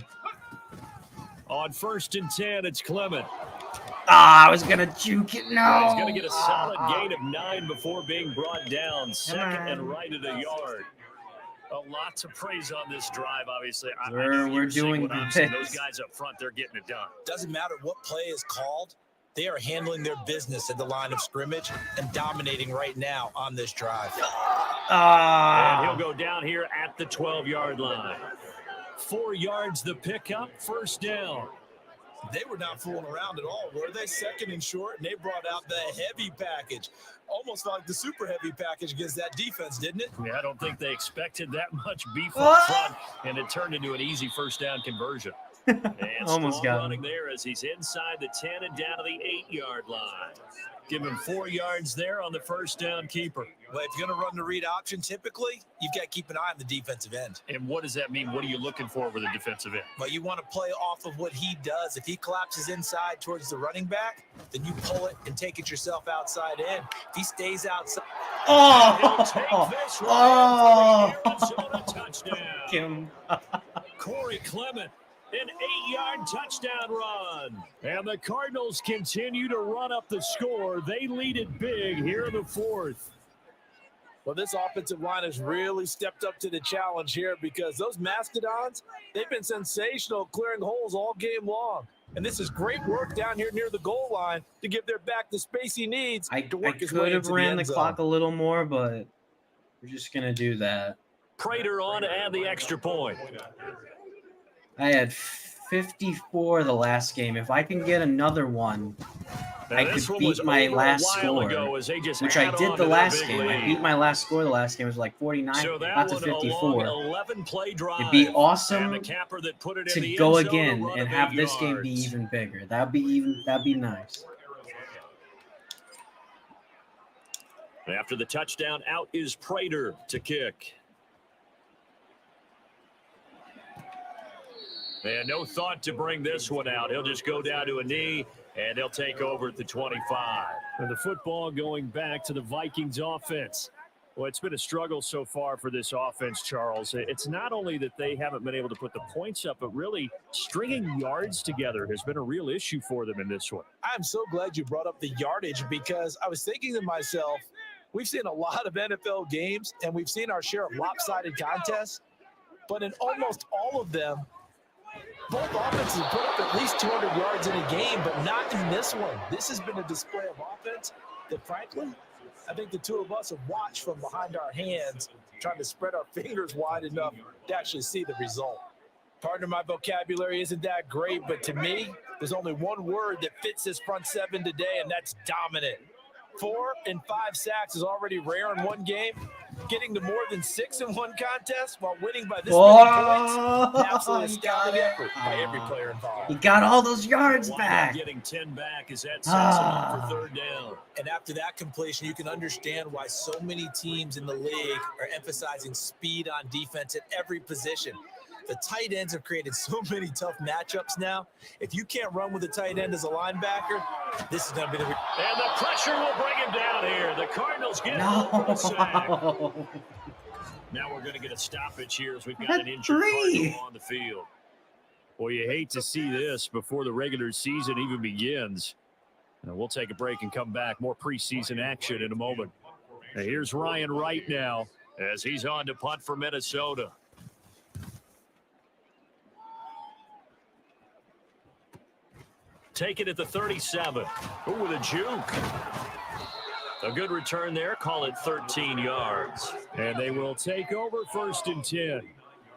On 1st and 10, it's Clement. I was going to juke it. No. He's going to get a solid gain of 9 before being brought down. Second and right at a yard. A lot to praise on this drive, obviously. We're doing those guys up front, they're getting it done. Doesn't matter what play is called. They are handling their business at the line of scrimmage and dominating right now on this drive. And he'll go down here at the 12-yard line. 4 yards the pickup, first down. They were not fooling around at all, were they? 2nd and short, and they brought out the heavy package. Almost like the super heavy package against that defense, didn't it? Yeah, I don't think they expected that much beef up front, and it turned into an easy first down conversion. And almost got running there as he's inside the 10 and down to the 8-yard line. Give him 4 yards there on the first down keeper. Well, if you're going to run the read option, typically, you've got to keep an eye on the defensive end. And what does that mean? What are you looking for with the defensive end? Well, you want to play off of what he does. If he collapses inside towards the running back, then you pull it and take it yourself outside in. If he stays outside. Touchdown. Corey Clement. An 8-yard touchdown run. And the Cardinals continue to run up the score. They lead it big here in the fourth. Well, this offensive line has really stepped up to the challenge here because those Mastodons, they've been sensational clearing holes all game long. And this is great work down here near the goal line to give their back the space he needs to work his way into the end zone. I could have ran the clock a little more, but we're just going to do that. Prater on to add the extra point. I had 54 the last game. If I can get another one, I could beat my last score, which I did the last game. I beat my last score the last game. It was like 49, not to 54. It'd be awesome to go again and have this game be even bigger. That'd be nice. After the touchdown, out is Prater to kick. And no thought to bring this one out. He'll just go down to a knee, and they'll take over at the 25. And the football going back to the Vikings offense. Well, it's been a struggle so far for this offense, Charles. It's not only that they haven't been able to put the points up, but really stringing yards together has been a real issue for them in this one. I'm so glad you brought up the yardage because I was thinking to myself, We've seen a lot of NFL games, and we've seen our share of lopsided contests, but in almost all of them, both offenses put up at least 200 yards in a game, but not in this one. This has been a display of offense that, frankly, I think the two of us have watched from behind our hands, trying to spread our fingers wide enough to actually see the result. Pardon my vocabulary isn't that great, but to me, there's only one word that fits this front seven today, and that's dominant. 4 and 5 sacks is already rare in one game. Getting to more than 6 in one contest while winning by this many points, an absolutely astounding effort by every player involved. He got all those yards Wind up back. getting 10 back as that sets him up for 3rd down. And after that completion, you can understand why so many teams in the league are emphasizing speed on defense at every position. The tight ends have created so many tough matchups now. If you can't run with a tight end as a linebacker, this is going to be the... And the pressure will bring him down here. The Cardinals get home for the sack. Now we're going to get a stoppage here as we've got an injured Cardinal on the field. Well, you hate to see this before the regular season even begins. And we'll take a break and come back. More preseason action in a moment. And here's Ryan Wright now as he's on to punt for Minnesota. Take it at the 37. Ooh, with a juke. A good return there. Call it 13 yards. And they will take over 1st and 10.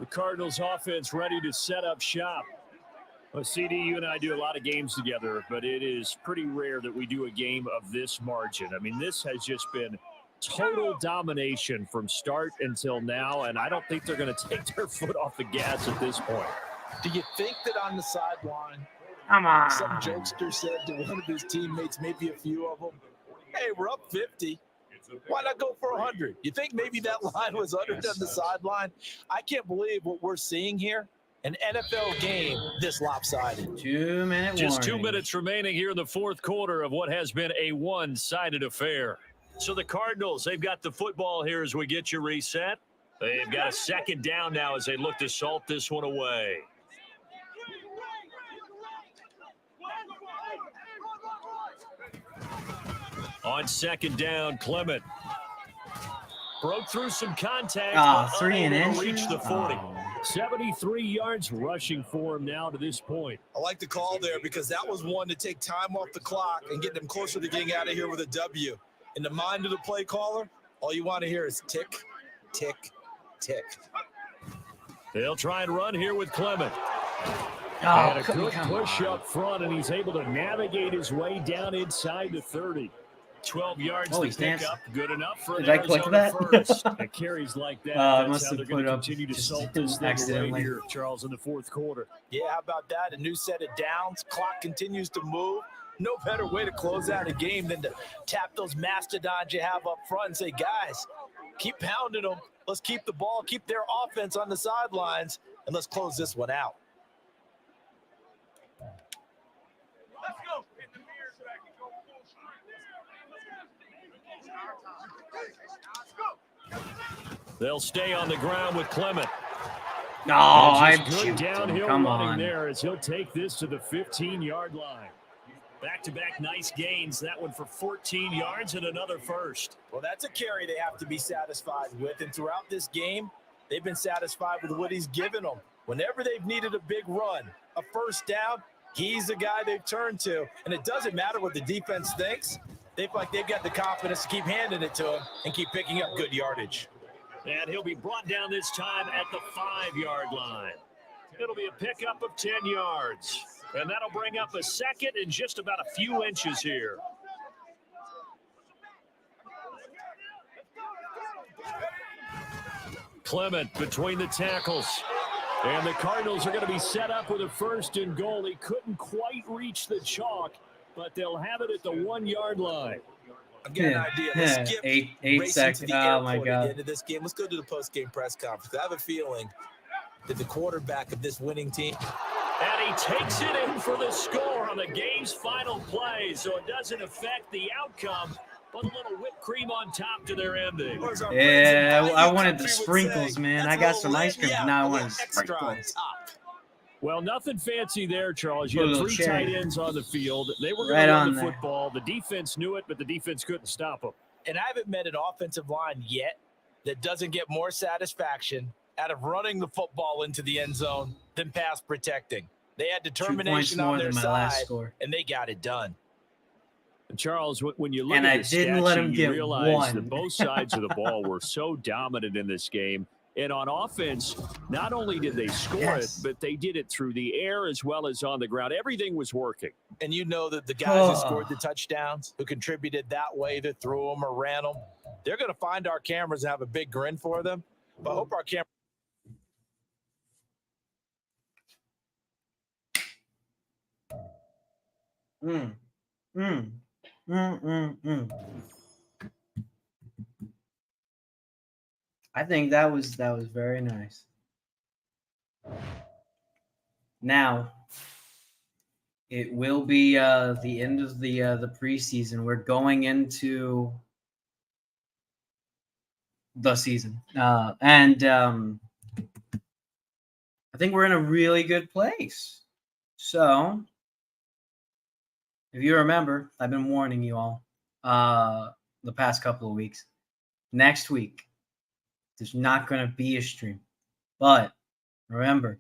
The Cardinals offense ready to set up shop. Well, CD, you and I do a lot of games together, but it is pretty rare that we do a game of this margin. I mean, this has just been total domination from start until now, and I don't think they're going to take their foot off the gas at this point. Do you think that on the sideline, Come on. some jokester said to one of his teammates, maybe a few of them, hey, we're up 50. Why not go for 100? You think maybe that line was uttered on the sideline? I can't believe what we're seeing here. An NFL game this lopsided. 2 minute Just warning. 2 minutes remaining here in the 4th quarter of what has been a one-sided affair. So the Cardinals, they've got the football here as we get you reset. They've got a 2nd down now as they look to salt this one away. On 2nd down, Clement broke through some contact. Ah, but 3 unable inches. to reach the 40. 73 yards rushing for him now to this point. I like the call there because that was one to take time off the clock and get them closer to getting out of here with a W. In the mind of the play caller, all you want to hear is tick, tick, tick. They'll try and run here with Clement. Oh, And a come good on. push up front, and he's able to navigate his way down inside the 30. 12 yards Oh, to he's pick dancing. up. Good enough for Did an I click Arizona that? first. It carries like that. I That's must how have they're going put to up continue to just salt this thing away accidentally. here, Charles, in the 4th quarter. Yeah, how about that? A new set of downs. Clock continues to move. No better way to close out a game than to tap those mastodons you have up front and say, guys, keep pounding them. Let's keep the ball, keep their offense on the sidelines, and let's close this one out. Let's go. They'll stay on the ground with Clement. No, I And just good juked him. downhill Come running on. there as he'll take this to the 15-yard line. Back-to-back nice gains. That one for 14 yards and another first. Well, that's a carry they have to be satisfied with. And throughout this game, they've been satisfied with what he's given them. Whenever they've needed a big run, a first down, he's the guy they've turned to. And it doesn't matter what the defense thinks. They've got the confidence to keep handing it to him and keep picking up good yardage. And he'll be brought down this time at the 5-yard line. It'll be a pickup of 10 yards. And that'll bring up a second and just about a few inches here. Clement between the tackles. And the Cardinals are going to be set up with a 1st and goal. He couldn't quite reach the chalk, but they'll have it at the 1-yard line. I've got an idea. Let's skip eight racing seconds. to the Oh airport my at the god. end of this game. Let's go to the post-game press conference. I have a feeling that the quarterback of this winning team. And he takes it in for the score on the game's final play, so it doesn't affect the outcome, but a little whipped cream on top to their ending. Or as our Yeah, friends in I Bayou wanted the Country would sprinkles, say, man. that's I a got little some ice cream. yeah, Now I a want little extra on sprinkles. top. Well, nothing fancy there, Charles. You Put a had little 3 cherry. tight ends on the field. They were Right going to run on the there. football. The defense knew it, but the defense couldn't stop them. And I haven't met an offensive line yet that doesn't get more satisfaction out of running the football into the end zone than pass protecting. They had 2 points determination more on their than my last side, score. and they got it done. Charles, when you look And at I the didn't stat let sheet, him you get realize that one. both sides of the ball were so dominant in this game. And on offense, not only did they score it, but they did it through the air as well as on the ground. Everything was working. And you know that the guys who scored the touchdowns, who contributed that way, that threw them or ran them, they're going to find our cameras and have a big grin for them. But I hope our camera. I think that was very nice. Now, it will be the end of the preseason. We're going into the season, and I think we're in a really good place. So, if you remember, I've been warning you all the past couple of weeks. Next week, there's not going to be a stream, but remember,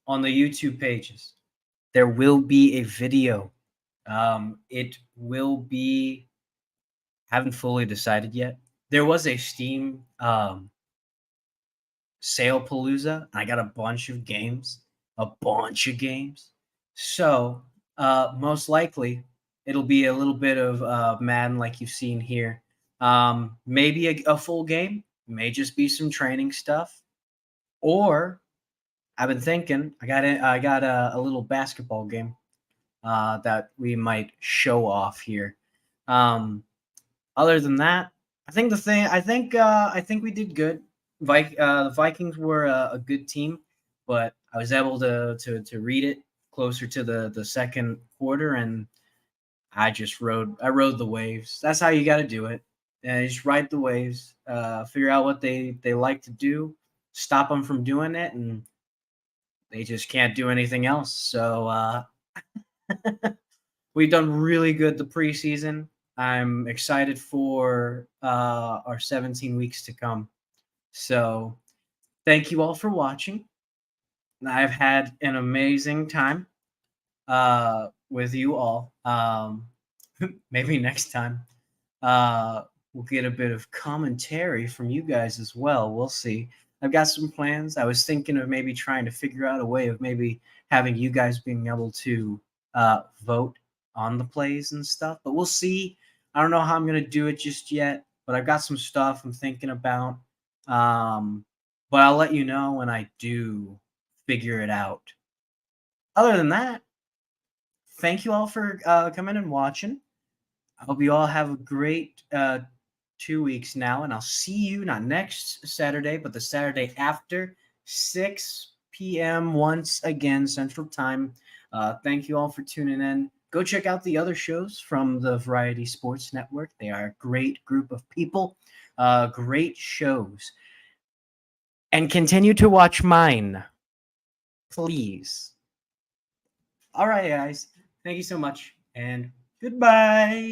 on the YouTube pages, there will be a video. It will be, haven't fully decided yet. There was a Steam sale palooza. I got a bunch of games. So most likely it'll be a little bit of Madden like you've seen here. Maybe a full game. May just be some training stuff. Or I've been thinking I got a little basketball game that we might show off here. Other than that, I think we did good. The Vikings were a good team, but I was able to read it closer to the second quarter, and I rode the waves. That's how you got to do it. And you just ride the waves, figure out what they like to do, stop them from doing it, and they just can't do anything else. So we've done really good the preseason. I'm excited for our 17 weeks to come. So thank you all for watching. I've had an amazing time with you all. Maybe next time we'll get a bit of commentary from you guys as well. We'll see. I've got some plans. I was thinking of maybe trying to figure out a way of maybe having you guys being able to vote on the plays and stuff, but we'll see. I don't know how I'm going to do it just yet, but I've got some stuff I'm thinking about. But I'll let you know when I do figure it out. Other than that, thank you all for coming and watching. I hope you all have a great 2 weeks now, and I'll see you not next Saturday, but the Saturday after, 6 p.m. once again Central Time. Thank you all for tuning in. Go check out the other shows from the Variety Sports Network. They are a great group of people, great shows. And continue to watch mine, please. All right, guys. Thank you so much, and goodbye.